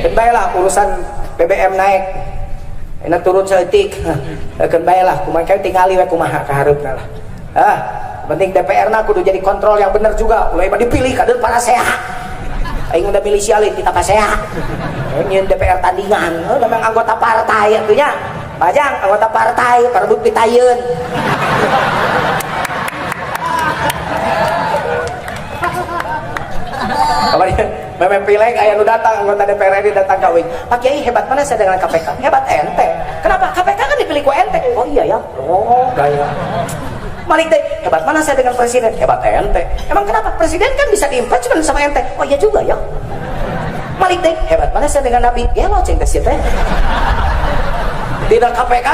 Dan baiklah urusan BBM naik, enak turun seetik akan baiklah kumaha tinggali we kumaha kaharupna lah. Penting DPR na kudu jadi kontrol yang benar juga mulai dipilih kader para sehat aing udah milih sialin kita pas sehat nyeun DPR tandingan memang anggota partai atuh nya pajang anggota partai perebut pitayeun kemarin memang pileg aya nu datang anggota DPR RI datang ka uing Pak Kiai hebat mana saya dengan KPK hebat ente kenapa KPK kan dipilih ku ente oh iya ya oh gaya Malik deh, hebat mana saya dengan presiden? Hebat ente. Emang kenapa? Presiden kan bisa diimpeachment sama ente. Oh iya juga ya. Malik deh, hebat mana saya dengan Nabi? Ya lo ceng teh. Tidak KPK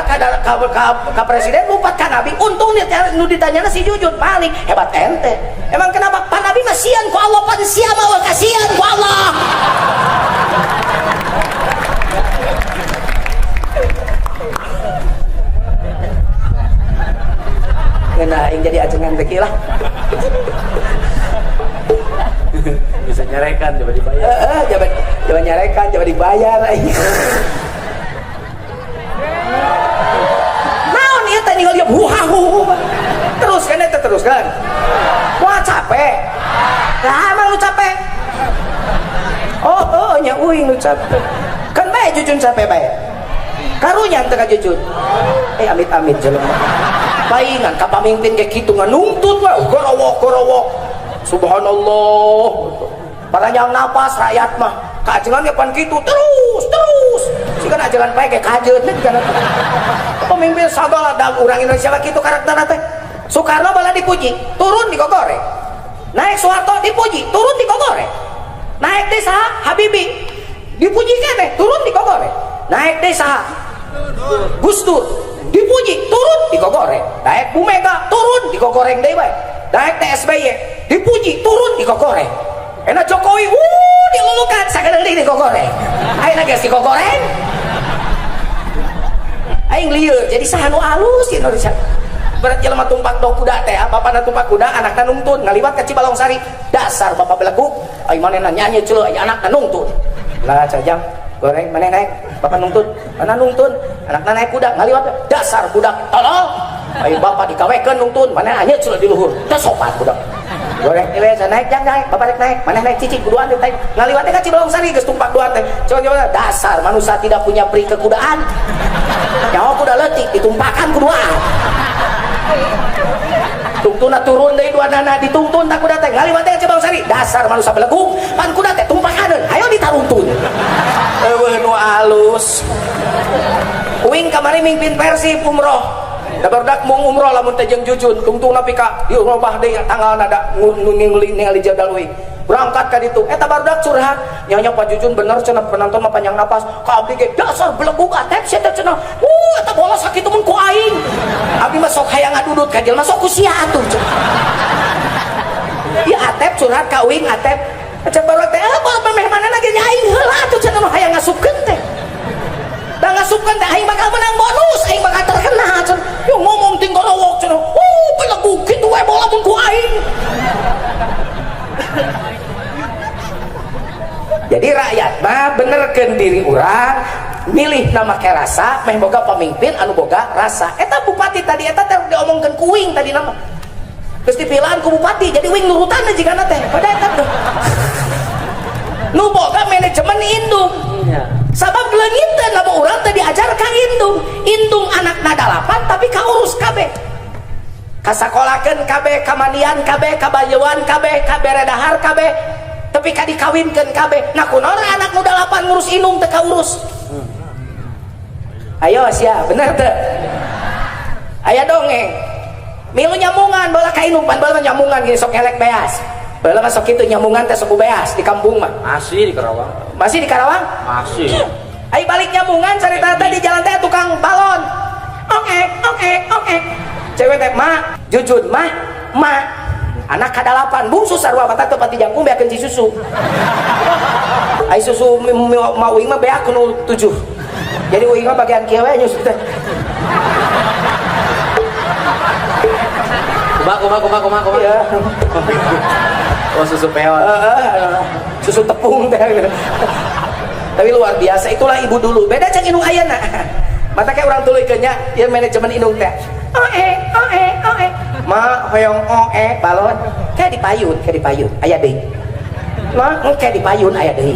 ke presiden lupa kan Nabi. Untung nu ditanya si Jujun Malik, hebat ente. Emang kenapa? Pak Nabi masian ku Allah pan siapa kasihan ku Allah. Nah, yang jadi ajengan teki lah. Bisa nyarekan coba dibayar. Coba nyarekan, coba dibayar. Naon ieu teh ningali terus kan eta terus kan. Wah capek. Lah emang lu capek. Oh nya uing lu capek. Kan bae Jujun capek bae. Karunya teu ka Jujun. Amit-amit jelema. Paingan ka pamimpin kayak gitu nganungtut wah gorowok subhanallah paranyang napas rakyat mah kajengan pan gitu terus sikan ajengan pae kayak kajeun pemimpin sagala dan urang Indonesia lagi itu karakterna teh Soekarno bala dipuji turun digogore naik Soeharto dipuji turun digogore naik deh saha Habibie dipuji keneh turun digogore naik deh saha Gus Dur dipuji turun digogoreng naik Bu Mega turun digogoreng deui bae naik SBY dipuji turun digogoreng enak Jokowi dilulukan sakadeng deui digogoreng ayeuna geus digogoreng aing lieur jadi saha nu alus di Indonesia berat jelema tumpak dog kuda teh bapana tumpak kuda anakna nungtun ngaliwat ka Cibalong Sari dasar bapak beleguk ai manehna nyanyi ceuleuh ai anakna nungtun lah cajang goreng mana naik bapak nungtun mana nungtun anakna naik kuda ngaliwat dasar budak tolol ayo bapak dikawekeun nungtun mana hanya sudah di luhur teu sopan budak goreng ile naik jang naik bapak naik mana naik cicing kuduan teh ngaliwat ka Cibalong Sari geus tumpak duan teh coba dasar manusia tidak punya peri kekudaan nyawa kuda leutik ditumpakan kuduan tungtuna turun deui duanana ditungtun tak kuda teh ngaliwat ka Cibalong Sari dasar manusia beleguk pan kuda teh tumpakan hayo ditaruntun eueuh nu alus uing kamari mimpin Persib umroh da barudak mung umroh lamun teh jeung Jujun tungtungna pika ieu robah deui tanggalna da ningali jadwal uing berangkat ka ditu eta barudak curhat nyonya Pak Jujun bener cenah penonton mah panjang napas ka abdi ge dasar beleguk atep sia teh cenah eta bola sakitu mun ku aing abdi mah sok hayang ngadudut ka jelema sok ku sia atuh ieu atep curhat ka uing atep cek barudak teh bola pemeh manehna ge aing heula atuh cenah nu hayang ngasupkeun teh da ngasupkeun teh aing bakal menang bonus aing bakal terkenal cenah yo ngomong ting gorowok cenah beleguk kitu we bola mun ku aing. Jadi rakyat mah benerkeun diri urang milih nama ke rasa meh boga pemimpin anu boga rasa eta bupati tadi eta teh diomongkeun ku uing tadi nama geus dipilaan ku bupati jadi uing nurutan jigana teh pada eta nu boga manajemen indung sabab leungiteun lamun urang teh diajar ka indung anakna 8 tapi kaurus kabeh kasakolakeun kabeh kamandian kabeh kabayeuan kabeh kaberedahar kabeh tapi ka dikawinkeun kabeh nah kunaon anak nu 8 ngurus indung teu kaurus ayo sia bener teu aya dongeng milu nyamungan bola ka indung pan bola nyamungan ge sok elek beas bola mah sok kitu nyamungan teh sok beas di kampung mah Masih di Karawang. masih di Karawang Masih. ai balik nyamungan carita teh di jalan teh tukang balon oke cewek teh mah Jujun mah anak ka-8 bungsu sarua mata teu pati jangkung beakeun ci susu ai susu ma uing mah beak nu 7 jadi uing mah bagian kieu we nyusu teh Kuma. ya Oh susu peon. susu tepung teh tapi luar biasa itulah ibu dulu beda jeung indung ayeuna mata kayak orang tuluykeun nya ieu manajemen indung teh oe ma hoyong oe balon kayak dipayun aya deui ma kayak dipayun aya deui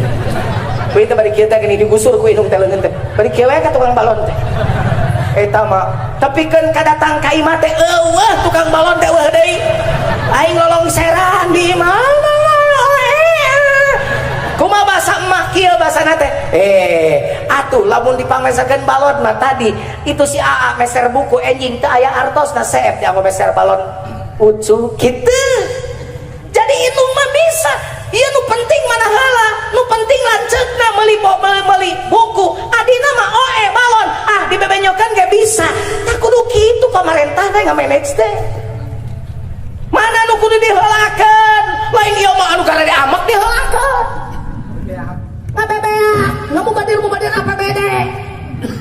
kuwi teh bari kieu teh gini digusur ku indung teh leungeun teh bari kieu we ka tukang balon teh eta mah tepikeun kadatang ka imah teh eueuh tukang balon teh eueuh deui aing lolong seran di mana kumaha bahasa emak kieu bahasana teh atuh lamun dipameserkeun balon mah tadi itu si AA meser buku enjing teu aya artosna seep di anu meser balon ucu kitu jadi itu mah bisa ieu nu penting mana heula nu penting lanceukna meuli buku adina mah oe balon dibebenyokeun ge bisa tah kudu kitu pamarentah teh ngamanage teh mana nu kudu diheulakeun lain ieu mah anu karena diamek diheulakeun bebek ngamubadir apa bede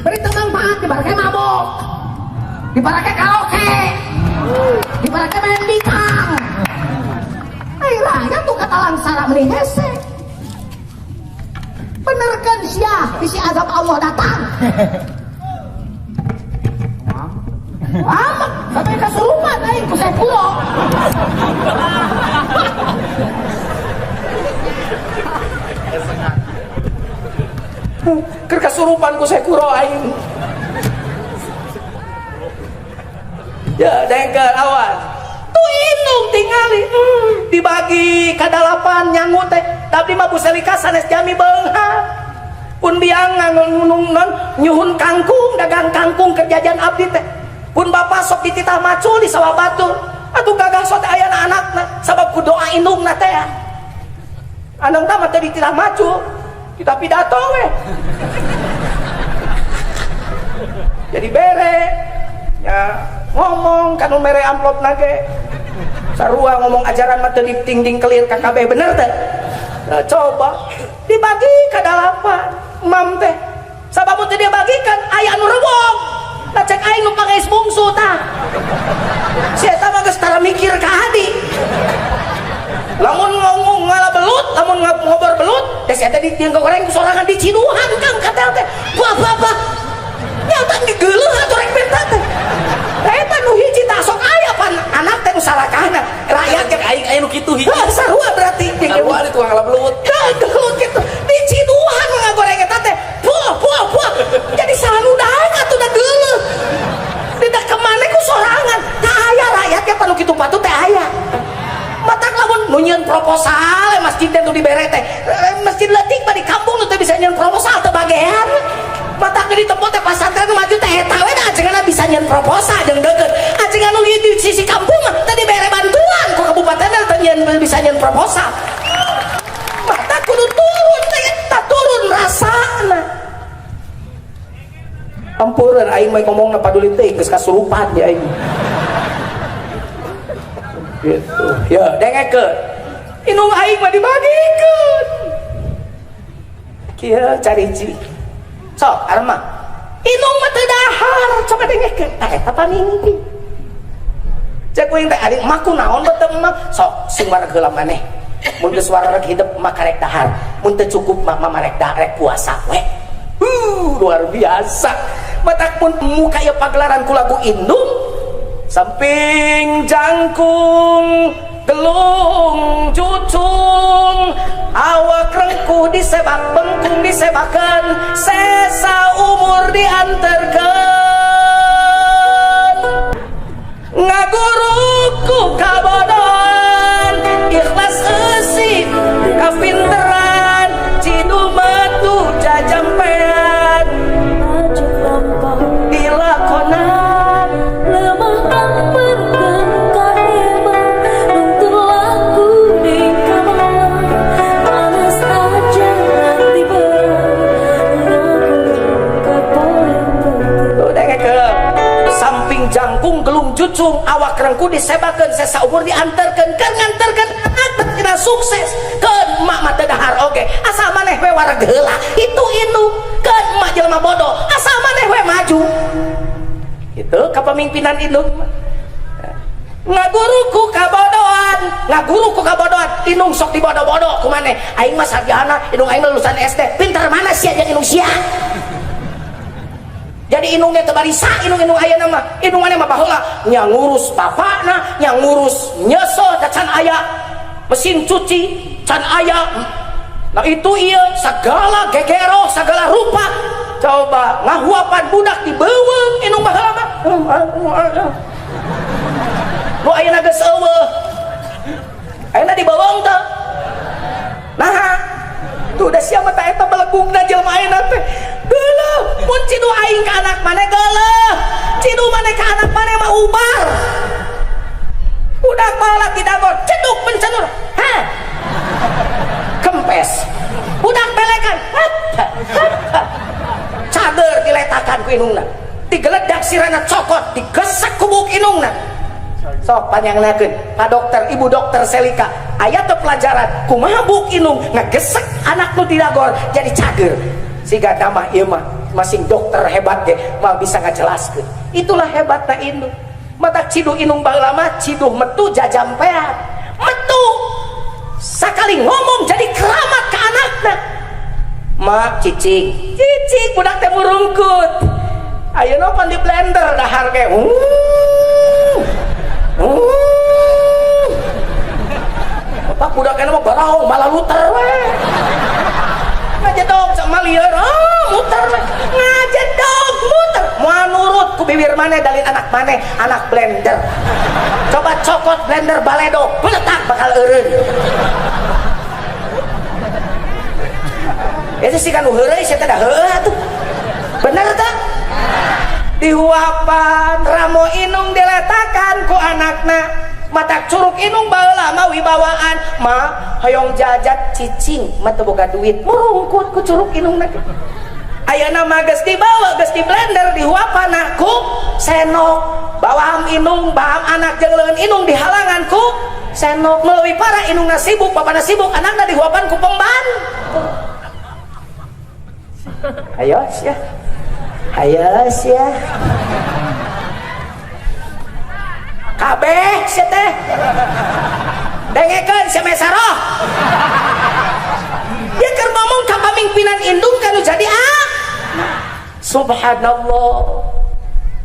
berita manfaat dibarake mabok dibarake karaoke dibarake main bintang akhirnya tuh kata langsara meni hese benerkan sia bisi azab Allah datang amat sampai kesurupan aing ku saya pulo keur kasurupan ku sekuro aing ya dengkeun awas tuh indung tingali dibagi ka 8 nyangu teh tapi mah buselika sanes jami beunghar pun biang ngunung non nyuhun kangkung dagang kangkung kerjajan abdi teh pun bapak sok dititah macul di sawah batur atuh gagah sok teh aya anakna sabab ku doa indungna teh anang teh mah teu dititah macul kita pidato we jadi bere ya ngomong kan mere amplop nage sarua ngomong ajaran mah teu ditingding clear ka kabeh bener teh nah, coba dibagi ka 8 mam teh sabab teu dia bagikan aya anu rewong da cek aing nu panggeus bungsu tah si eta mah geus tara mikir ka hadi lamun ngomong ngalah belut lamun ngobrol belut tes eta di tiang goreng sorangan di ciduhan kang katel teh bah nyata digeuleuh atuh rek benta teh eta nu hiji tah sok aya pan anak teh nu salakahna rakyat cek aing nu kitu hiji sarua berarti sarua di tukang ngalah belut gelut gitu di ciduhan ngagoreng eta teh puah jadi saludahan atuh da geuleuh tidak kemana ku sorangan tah aya rakyat ge panu kitu patuh teh aya matak lamun nu nyieun proposal masjid teh nu dibere teh masjid leutik mah di kampung nu teh bisa nyieun proposal teu bagean matak di tempat teh pasantren maju teh eta we da ajenganna bisa nyieun proposal jeung deukeut ajengan nu di sisi kampung mah teh dibere bantuan ku kabupaten teh nyieun bisa nyieun proposal matak kudu turun teh tah turun rasana ampureun aing mah ngomongna paduli teh geus kasurupan di aing gitu ya dengekeun inung aing mah dibagikeun kieu cariji sok arema inung mah teu dahar coba dengekeun eta pamingpi cek kuing teh adik mah kunaon beuteung mah sok sing wareg heula maneh mun geus wareg hidup mah karek dahar mun teu cukup mah marek rek puasa we luar biasa matak pun muka ieu pagelaran ku lagu indung samping jangkung gelung cucung awak rengkuh disebak bengkung disebakan sesa umur dianterkeun ngaguruku kabodohan ikhlas eusi kapinteran cidu metu jajampean dilakonan jangkung gelung cucung awak rengku disebakeun sesa umur dianterkeun keur nganterkeun anak tina sukses keun emak mah teu dahar oge asal maneh we wareg heula itu keun emak jelema bodoh asal maneh we maju kitu kapamimpinan indung ngaguruku kabodohan indung sok dibodoh-bodoh ku maneh aing mah sarjana indung aing lulusan SD pintar mana sia jeung indung sia. jadi inungnya tebarisa inung aya nama inungannya mah baheula nya ngurus bapakna nya ngurus nyeso can aya mesin cuci can aya. Nah itu iya segala gegero segala rupa coba ngahuapan budak di beuweung inung baheula mah nu ayeuna geus eueuh ayeuna di beuweung teh nah tuh udah siapa tak eta belegungna jelema ayeuna teh geuleuh mun cidu aing ka anak maneh geuleuh cidu maneh ka anak maneh mah ubar budak baheula ti dagor ceduk pencenur ha kempes budak belekan cager diletakan ku inungna digeledak sirana cokot digesek ku buk inungna. Sok panjangnakeun Pak Dokter Ibu Dokter Selika aya teu pelajaran kumaha buk inung ngagesek anak nu didagor jadi cager siga nama ieu mah masing dokter hebat ge mah bisa ngajelaskeun itulah hebatna indung mata cidu inung baheula mah ciduh metu jajampean metu sakali ngomong jadi keramat ke anakna mak cicing budak teh murungkut ayeuna pan di blender dahar ge Bapak budak kena mah baraong malah muter we. Ngajedog sama lieur, muter we. Ngajedog muter. Moal nurut ku bibir maneh dalin anak maneh, anak blender. Coba cokot blender baledog, peletak bakal eureun. Eta sih kan heureuy sia teh dah heueuh atuh. Bener teh? Dihuapan ramo inung diletakan ku anakna matak curug inung baheula mah wibawaan mah hoyong jajat cicing mah teu boga duit murungkut ku curug inungna ayeuna mah geus dibawa geus di blender dihuapan ku senok bawaham inung baham anak jeung leun inung dihalangan ku senok meuleuwi para inungna sibuk bapana sibuk anakna dihuapan ku pembantu ayo sia kabeh sia teh dengekeun sia mesaroh dia keur ngomong ka pamimpinan indung kanu jadi subhanallah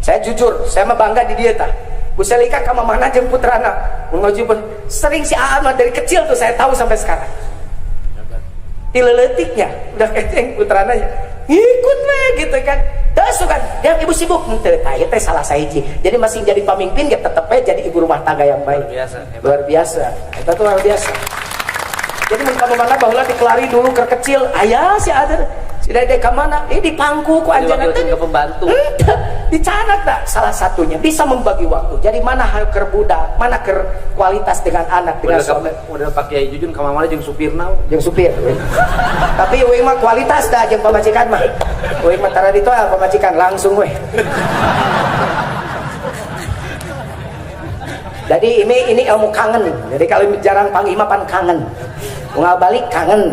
saya jujur saya mah bangga di dia tah Bu Selika ka mamahna jeung putrana mun ngaji sering si Aan mah dari kecil tuh saya tahu sampai sekarang di leletiknya udah keteng putrana ikut mah gitu kan terus kan yang ibu sibuk teh salah sahiji jadi masih jadi pemimpin ya tetep jadi ibu rumah tangga yang baik luar biasa itu tuh luar biasa jadi mun kamu mana baheula dikelari dulu keur kecil aya si ada si dede ka mana di pangku ku anjeunna teh pembantu dicanak tak salah satunya bisa membagi waktu jadi mana hal keur budak mana keur kualitas dengan anak dengan suami udah pakai jujun ka mana jeung supirna jeung supir tapi euing mah kualitas dah jeung pamajikan mah euing mah tara ditu pamajikan langsung we jadi ini ilmu kangen jadi kalau jarang panggil mah pan kangen nggak balik kangen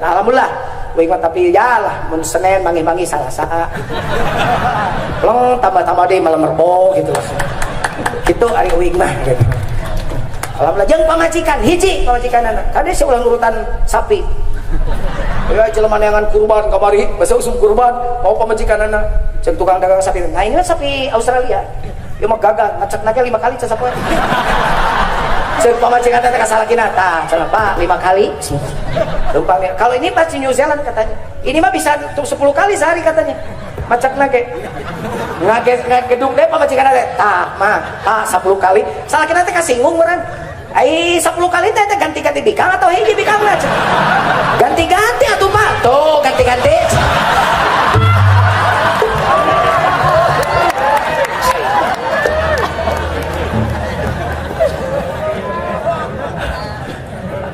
alhamdulillah euing mah tapi ya lah mun Senin mangi-mangi salah-saha long tambah-tambah deui malam Rebo gitu gitu ari euing mah gitu alhamdulillah jeung pamajikan hiji pamajikanana kade si ulang urutan sapi ya jelema neangan kurban kamari basa usum kurban mau pamajikanana jeung tukang dagang sapi nah ini sapi Australia ieu mah gagal ngecekna ge 5 kali casapoe jeung pamajikan teh kasalakina tah cenah Pak 5 kali lumpang kalau ini pasti New Zealand katanya ini mah bisa 10 kali sehari katanya macakna ge ngagedung deh pamajikan teh tah mah 10 kali salakina teh kasinggung meureun ai 10 kali teh ganti-ganti bikang atau hiji bikangna ganti-ganti atuh Pak tuh ganti-ganti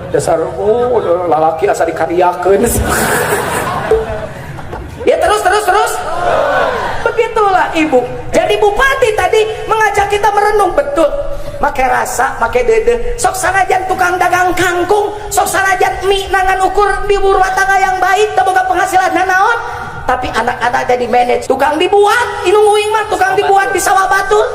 dasar lalaki asa dikariakeun ya terus begitulah ibu jadi bupati tadi mengajak kita merenung betul make rasa make dede sok sanajan tukang dagang kangkung sok sanajan mie nangan ukur di rumah tangga yang baik teu boga penghasilan naon tapi anak-anak jadi manage tukang dibuat inung uing mah tukang dibuat di sawah batul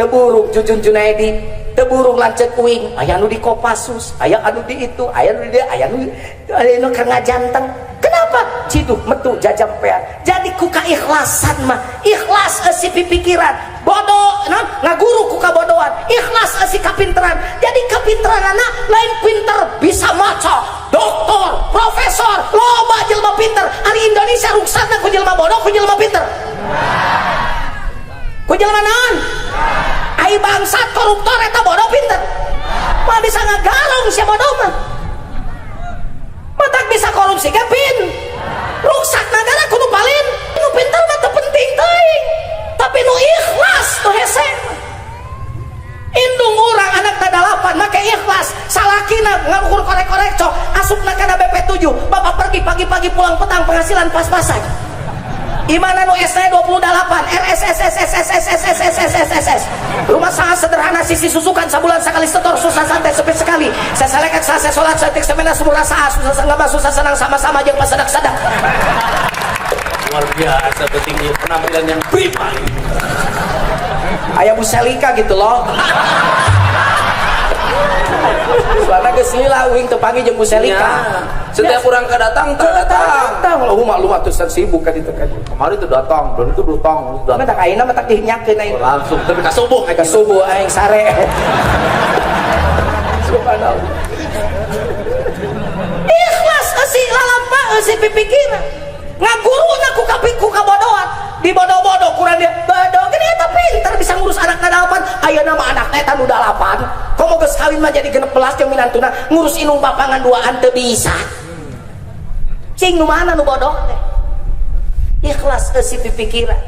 teu buruk Jujun Junaidi teburung lancet uing aya nu di Kopassus aya anu di itu aya nu di dia aya nu keur ngajanteng kenapa ciduk metu jajampean. Jadi ku kaikhlasan mah ikhlas si pipikiran bodoh ngaguru ku kabodohan, ikhlas si kapinteran. Jadi kapinteran anak lain pinter bisa maca doktor profesor loba jelema pinter. Ari Indonesia ruksatna ku jelema bodoh ku jelema pinter, ku jelema naon ai bangsat koruptor eta bodoh pinter mah bisa ngagarong sia bodoh mah matak bisa korupsi kepin rusak negara kudu palin nu pinter mah teu penting teuing tapi nu ikhlas nu hese indung urang anak dalapan make ikhlas salakina ngarukur korek-korek cok asupna kana BP7 bapak pergi pagi-pagi pulang petang penghasilan pas-pasan Imana nu SD 28 RSSSSSSSSSSSSSS rumah sangat sederhana sisi susukan sebulan sekali setor susah santai sepi sekali saya selekat saya sholat saya tik semena semua rasa susah senggama susah senang sama-sama jeung pasadak-sadak luar biasa petinggi penampilan yang prima aya Bu Selika gitu loh soalnya gesila uing tepangi jeung Bu Selika setiap orang kedatang datang lu mah tuh sibuk kan itu kan kemarin tuh datang belum itu datang tak ayeuna mah tak dihnyakeun aing langsung tapi ka subuh aing sare subhanallah ikhlas si lalapa si pipikiran ngaguruna ku kabodohan dibodoh-bodoh kurang dia bodoh gini eta pinter bisa ngurus anak dalapan ayeuna mah anakna eta nu dalapan komo geus kawin mah jadi 16 jeung minantuna ngurus inung papangan duaan teu bisa cing nu mana nu bodoh teh ikhlas si pipikiran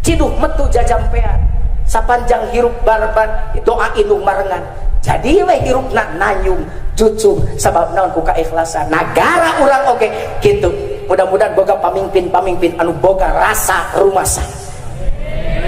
ciduk metu jajampean sapanjang hirup barban doa indung marengan jadi we hirupna nanyung cucung sabab naon ku kaikhlasan nagara urang oge kitu mudah-mudahan boga pamimpin-pamimpin anu boga rasa rumasan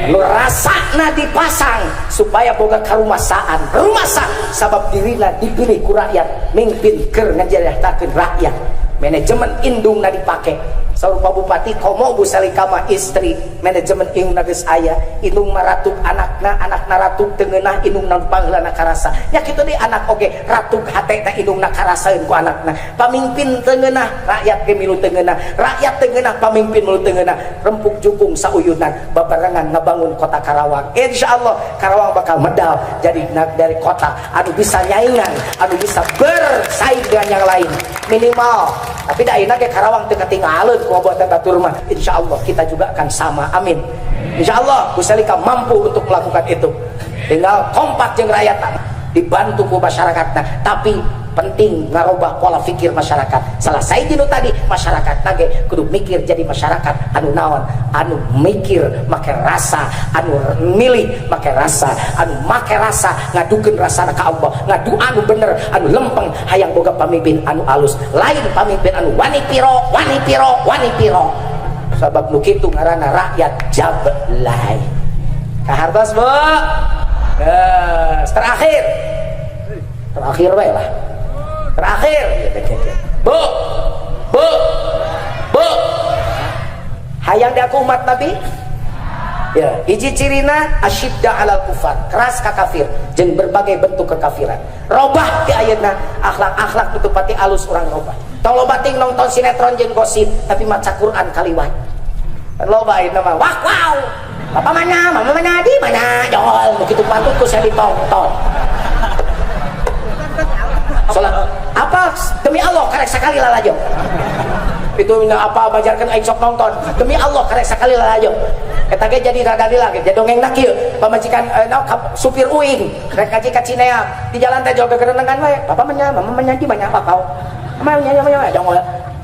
anu rasana dipasang supaya boga karumasaan rumasa sabab dirina dipilih ku rakyat mimpin keur ngajarahtakeun rakyat manajemen indungna dipake sarupa bupati komo Bu Selika mah istri manajemen indungna geus aya indung maratuk anakna ratuk teu ngeunah indungna panggeulanna karasa nya kitu deui anak oge ratuk hate teh indungna karasaeun ku anakna pamimpin teu ngeunah rakyat ge milu teu ngeunah rakyat teu ngeunah pamimpin milu teu ngeunah rempuk jukung sauyunan babarengan ngabangun kota Karawang insyaallah Karawang bakal medal jadi dari kota anu bisa nyaingan anu bisa bersaing dengan yang lain minimal tapi da ayeuna ge Karawang teu katinggalan ku buatan batur mah insyaallah kita juga akan sama amin insyaallah Bu Selika mampu untuk melakukan itu tinggal kompak jeung rakyat dibantu ku masyarakatna tapi penting ngarobah pola pikir masyarakat selesai dinu tadi masyarakat nage kudu mikir jadi masyarakat anu naon anu mikir make rasa anu milih make rasa anu make rasa ngadukeun rasana ka Allah ngadu anu bener anu lempeng hayang boga pamimpin anu alus lain pamimpin anu wani piro sabab nu kitu ngaranna rakyat jablay kahartos Bu terakhir we lah terakhir bu hayang dia aku umat Nabi ya hiji cirina asyidda alal kufar keras ka kafir jeung berbagai bentuk kekafiran robah ti ayeuna akhlak nu pati alus urang robah tong loba ting nonton sinetron jeung gosip tapi maca Quran kaliwat loba ayeuna mah wow papa mana mama mana di mana jol begitu patut ku saya ditonton salat apa demi Allah karek sakali lalajo itu apa bajarkan aing sok nonton demi Allah karek sakali lalajo eta ge jadi rada lila jadi dongengna kieu pamajikan supir uing rek kaji ka Cinea di jalan teh joge kerenengan we papa menya mama menya di mana apa kau mama menya dong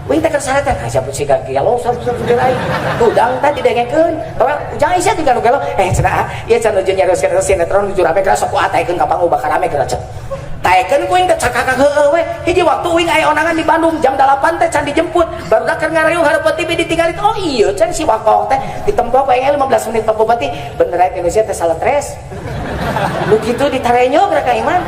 uing teh kesana teh siapa sih ka gelo supir aing udang teh didengekeun ujang isia tiga nu gelo cenah ieu can nuju nyarioskeun sinetron nuju rame geura sok ataekeun ka panggu bakal rame geura cek taekeun ku uing teh cakakak heueuh we hiji waktu uing aya onangan di Bandung jam 8 teh can dijemput barudak keur ngarayung hareup TV ditinggalin oh iya can si wakong teh ditembok we 15 menit Pak Bupati bener aya Indonesia teh salah tres lu kitu ditarenyo geura ka iman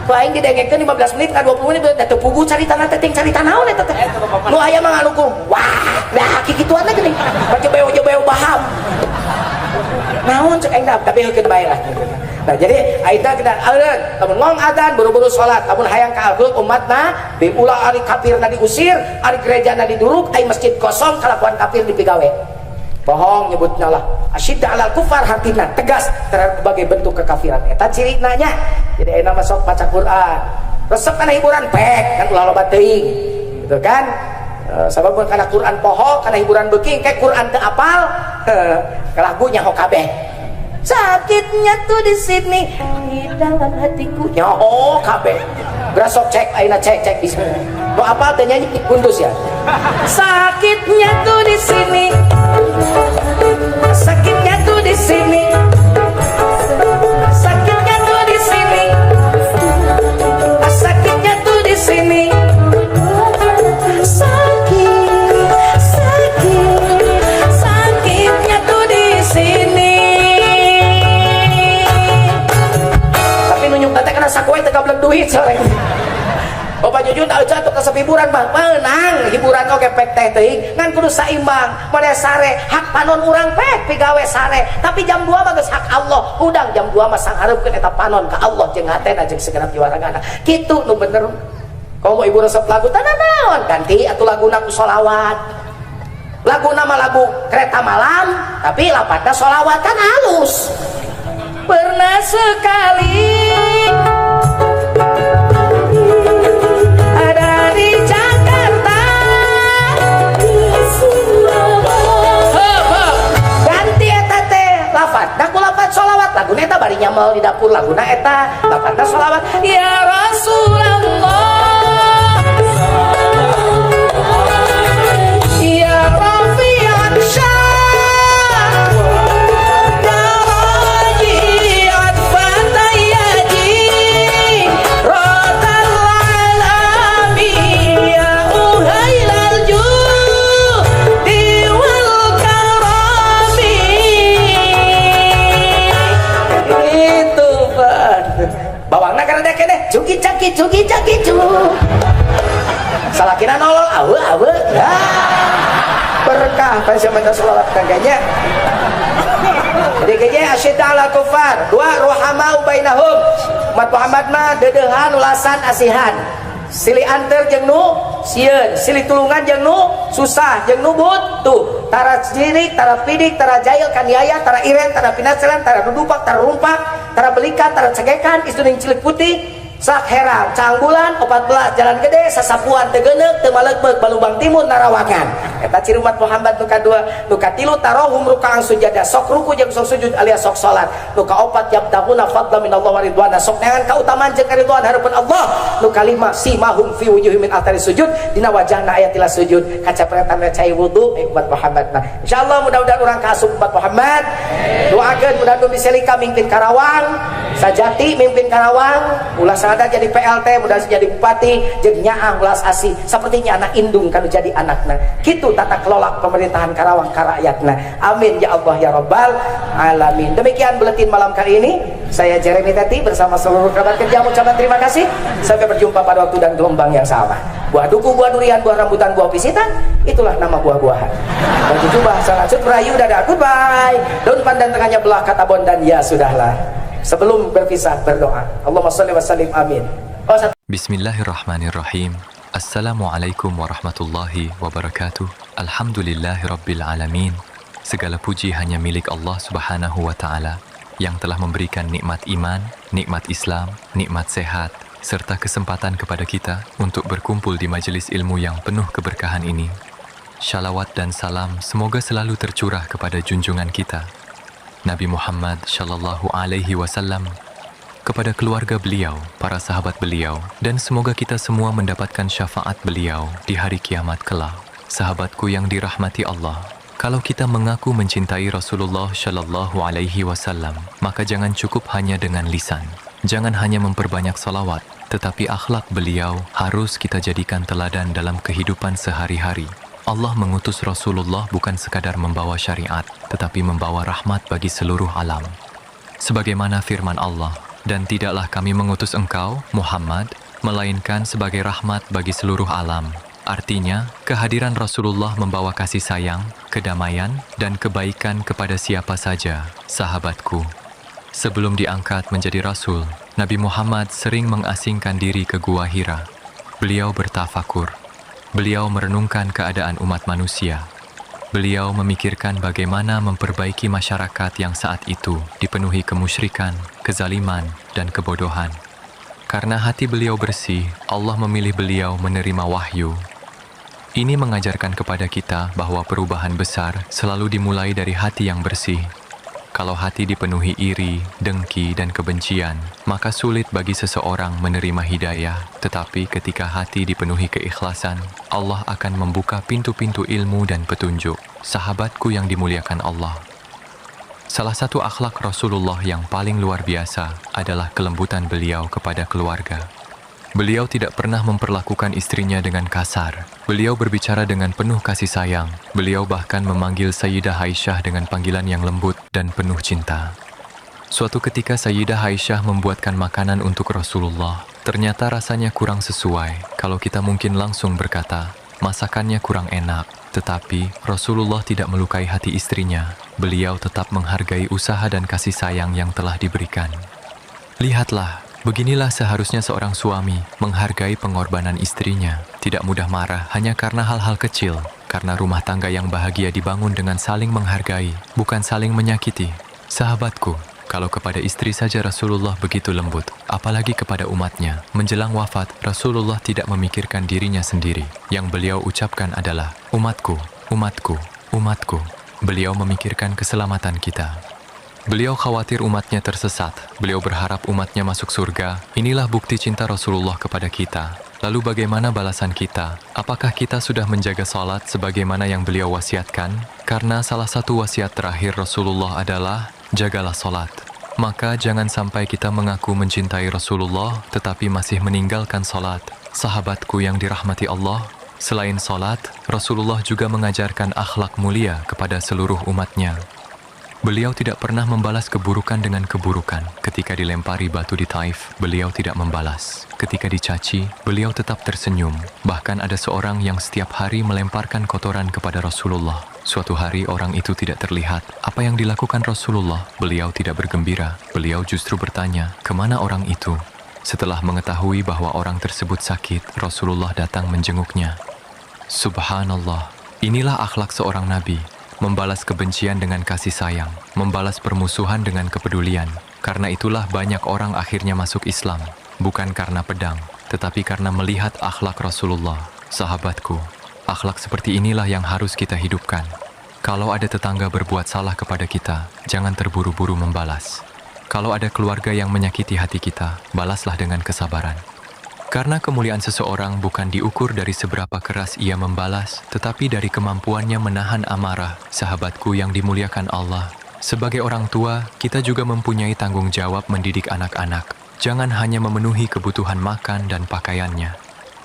ku aing didengekeun 15 menit ka 20 menit da teu pugu carita teh ting carita naon eta teh nu aya mah ngalukum wah dah kikituan teh geuning baca beo-beo paham naon cek aing siap tapi heukeun bae lah. Nah jadi aida kita eureun lamun ngong adzan buru-buru salat, lamun hayang ka alqut umatna diulah ari kafirna diusir, ari gerejana diduruk, ai masjid kosong kalakuan kafir dipigawe. Bohong nyebutnya lah. Asyidda alal kufar hartina tegas terhadap berbagai bentuk kekafiran. Eta ciri nanya. Jadi ayeuna masuk baca Quran. Resep kana hiburan pek kan ulah loba teuing. Gitu kan? Sabab kana Quran poho, kana hiburan beuking kayak Quran teu apal. Lagunya ho kabeh. Sakitnya tuh di sini di dalam hatiku nyaho kabeh. Grasok cek ayeuna cek di sini. Lo apal teh nyanyi kundus ya. Sakitnya tuh di sini. Sakitnya tuh di sini. Sakitnya tuh di sini. Sakitnya tuh di sini. Sakitnya tuh di sini. Tapi nunjuk teh kana sakoe teh gablek duit sore. Bapak Jujun aja tuh kasep hiburan mah menang hiburan oke pek teh teuing ngan kudu saimbang mane sare hak panon urang pek pigawe sare tapi jam 2 mah geus hak Allah udang jam 2 mah sanghareupeun eta panon ka Allah jeung hatena jeung segenap jiwaragana kitu nu bener. Kalau mau ibu resep lagu tanah naon ganti atuh laguna ku sholawat laguna mah lagu kereta malam tapi lapatna sholawat kan halus. Pernah sekali ada di Jakarta ganti eta teh lafadna ku lafad sholawat laguna eta bari nyamel di dapur laguna eta lafadna sholawat ya Rasulullah ya Rafi'an Syah ya Raji'an Fatayadi Rotal Alami ya Uhailal Judi wal Karami itu Pak bawangna karena dek deh cuki caki cu salah kira nolol awe ya berkah pensiun minta sholawat tangganya jadi kayaknya asyidda ala kufar dua ruhamau bainahum umat Muhammad mah dedehan ulasan asihan silih anter jeung nu sieun silih tulungan jeung nu susah jeung nu butuh tara cirik tara pidik tara jail kaniaya tara iren tara pinaselan tara dudupak tara rumpak tara belikan tara cegekan istuning cilik putih sak herang canggulan 14 jalan gede sasapuan tegenek temalegbeg balubang timur narawakan eta ciri umat Muhammad nu kadua nu katilu tarohum ruka'an sujada sok ruku jeung sok sujud alias sok salat nu kaopat yabtahuna fadla minallah wa ridwana sok neangan kautamaan jeung karidwan hareupeun Allah nu kalima simahum fi wujuhihim min athari sujud dina wajahna aya tilah sujud kacapretan cai wudu umat Muhammad nah insyaallah mudah-mudahan urang kaasup umat Muhammad doakeun mudah-mudahan bisa lika mimpin Karawang Sajati mimpin Karawang ulah ada jadi PLT mudah jadi bupati jeung nyaang ulas asih sepertinya anak indung kanu jadi anakna kitu tata kelola pemerintahan Karawang ka rakyatna amin ya Allah ya rabbal alamin. Demikian buletin malam kali ini saya Jeremy Teti bersama seluruh kerabat kerja mengucapkan terima kasih sampai berjumpa pada waktu dan gelombang yang sama. Buah duku, buah durian, buah rambutan, buah pisitan itulah nama buah-buahan. Bagi jubah sangat rayu dadah goodbye daun pandan tengahnya belah kata bondan ya sudahlah. Sebelum berpisah berdoa. Allahumma shalli wa sallim amin. Bismillahirrahmanirrahim. Assalamualaikum warahmatullahi wabarakatuh. Alhamdulillahirabbil alamin. Segala puji hanya milik Allah Subhanahu wa taala yang telah memberikan nikmat iman, nikmat Islam, nikmat sehat serta kesempatan kepada kita untuk berkumpul di majelis ilmu yang penuh keberkahan ini. Shalawat dan salam semoga selalu tercurah kepada junjungan kita Nabi Muhammad Shallallahu Alaihi Wasallam, kepada keluarga beliau, para sahabat beliau, dan semoga kita semua mendapatkan syafaat beliau di hari kiamat kelak. Sahabatku yang dirahmati Allah, kalau kita mengaku mencintai Rasulullah Shallallahu Alaihi Wasallam, maka jangan cukup hanya dengan lisan. Jangan hanya memperbanyak salawat, tetapi akhlak beliau harus kita jadikan teladan dalam kehidupan sehari-hari. Allah mengutus Rasulullah bukan sekadar membawa syariat, tetapi membawa rahmat bagi seluruh alam. Sebagaimana firman Allah, dan tidaklah kami mengutus engkau, Muhammad, melainkan sebagai rahmat bagi seluruh alam. Artinya, kehadiran Rasulullah membawa kasih sayang, kedamaian, dan kebaikan kepada siapa saja. Sahabatku, Sebelum diangkat menjadi Rasul, Nabi Muhammad sering mengasingkan diri ke Gua Hira. Beliau bertafakur. Beliau merenungkan keadaan umat manusia. Beliau memikirkan bagaimana memperbaiki masyarakat yang saat itu dipenuhi kemusyrikan, kezaliman, dan kebodohan. Karena hati beliau bersih, Allah memilih beliau menerima wahyu. Ini mengajarkan kepada kita bahwa perubahan besar selalu dimulai dari hati yang bersih. Kalau hati dipenuhi iri, dengki, dan kebencian, maka sulit bagi seseorang menerima hidayah. Tetapi ketika hati dipenuhi keikhlasan, Allah akan membuka pintu-pintu ilmu dan petunjuk. Sahabatku yang dimuliakan Allah. Salah satu akhlak Rasulullah yang paling luar biasa adalah kelembutan beliau kepada keluarga. Beliau tidak pernah memperlakukan istrinya dengan kasar. Beliau berbicara dengan penuh kasih sayang. Beliau bahkan memanggil Sayyidah Aisyah dengan panggilan yang lembut dan penuh cinta. Suatu ketika Sayyidah Aisyah membuatkan makanan untuk Rasulullah. Ternyata rasanya kurang sesuai. Kalau kita mungkin langsung berkata, masakannya kurang enak. Tetapi Rasulullah tidak melukai hati istrinya. Beliau tetap menghargai usaha dan kasih sayang yang telah diberikan. Lihatlah, beginilah seharusnya seorang suami menghargai pengorbanan istrinya. Tidak mudah marah hanya karena hal-hal kecil. Karena rumah tangga yang bahagia dibangun dengan saling menghargai, bukan saling menyakiti. Sahabatku, kalau kepada istri saja Rasulullah begitu lembut, apalagi kepada umatnya. Menjelang wafat, Rasulullah tidak memikirkan dirinya sendiri. Yang beliau ucapkan adalah, umatku, umatku, umatku. Beliau memikirkan keselamatan kita. Beliau khawatir umatnya tersesat. Beliau berharap umatnya masuk surga. Inilah bukti cinta Rasulullah kepada kita. Lalu bagaimana balasan kita? Apakah kita sudah menjaga salat sebagaimana yang beliau wasiatkan? Karena salah satu wasiat terakhir Rasulullah adalah, jagalah salat. Maka jangan sampai kita mengaku mencintai Rasulullah tetapi masih meninggalkan salat. Sahabatku yang dirahmati Allah, selain salat, Rasulullah juga mengajarkan akhlak mulia kepada seluruh umatnya. Beliau tidak pernah membalas keburukan dengan keburukan. Ketika dilempari batu di Taif, beliau tidak membalas. Ketika dicaci, beliau tetap tersenyum. Bahkan ada seorang yang setiap hari melemparkan kotoran kepada Rasulullah. Suatu hari orang itu tidak terlihat. Apa yang dilakukan Rasulullah? Beliau tidak bergembira. Beliau justru bertanya, kemana orang itu? Setelah mengetahui bahwa orang tersebut sakit, Rasulullah datang menjenguknya. Subhanallah, inilah akhlak seorang nabi. Membalas kebencian dengan kasih sayang, membalas permusuhan dengan kepedulian. Karena itulah banyak orang akhirnya masuk Islam, bukan karena pedang, tetapi karena melihat akhlak Rasulullah. Sahabatku, akhlak seperti inilah yang harus kita hidupkan. Kalau ada tetangga berbuat salah kepada kita, jangan terburu-buru membalas. Kalau ada keluarga yang menyakiti hati kita, balaslah dengan kesabaran. Karena kemuliaan seseorang bukan diukur dari seberapa keras ia membalas, tetapi dari kemampuannya menahan amarah. Sahabatku yang dimuliakan Allah, sebagai orang tua, kita juga mempunyai tanggung jawab mendidik anak-anak. Jangan hanya memenuhi kebutuhan makan dan pakaiannya.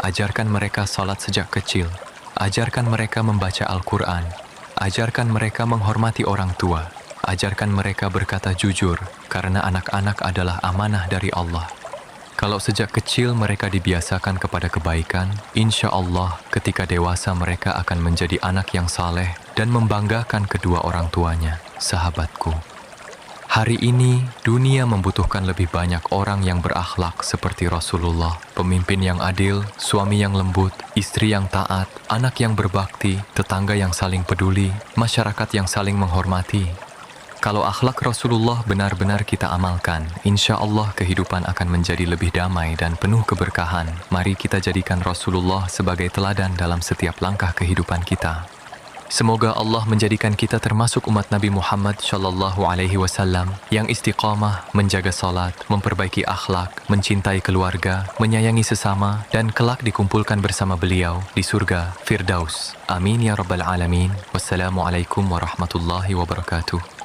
Ajarkan mereka salat sejak kecil. Ajarkan mereka membaca Al-Quran. Ajarkan mereka menghormati orang tua. Ajarkan mereka berkata jujur, karena anak-anak adalah amanah dari Allah. Kalau sejak kecil mereka dibiasakan kepada kebaikan, insya Allah ketika dewasa mereka akan menjadi anak yang saleh dan membanggakan kedua orang tuanya. Sahabatku, hari ini dunia membutuhkan lebih banyak orang yang berakhlak seperti Rasulullah. Pemimpin yang adil, suami yang lembut, istri yang taat, anak yang berbakti, tetangga yang saling peduli, masyarakat yang saling menghormati. Kalau akhlak Rasulullah benar-benar kita amalkan, insya Allah kehidupan akan menjadi lebih damai dan penuh keberkahan. Mari kita jadikan Rasulullah sebagai teladan dalam setiap langkah kehidupan kita. Semoga Allah menjadikan kita termasuk umat Nabi Muhammad SAW yang istiqamah, menjaga salat, memperbaiki akhlak, mencintai keluarga, menyayangi sesama, dan kelak dikumpulkan bersama beliau di surga Firdaus. Amin ya Rabbal Alamin. Wassalamualaikum warahmatullahi wabarakatuh.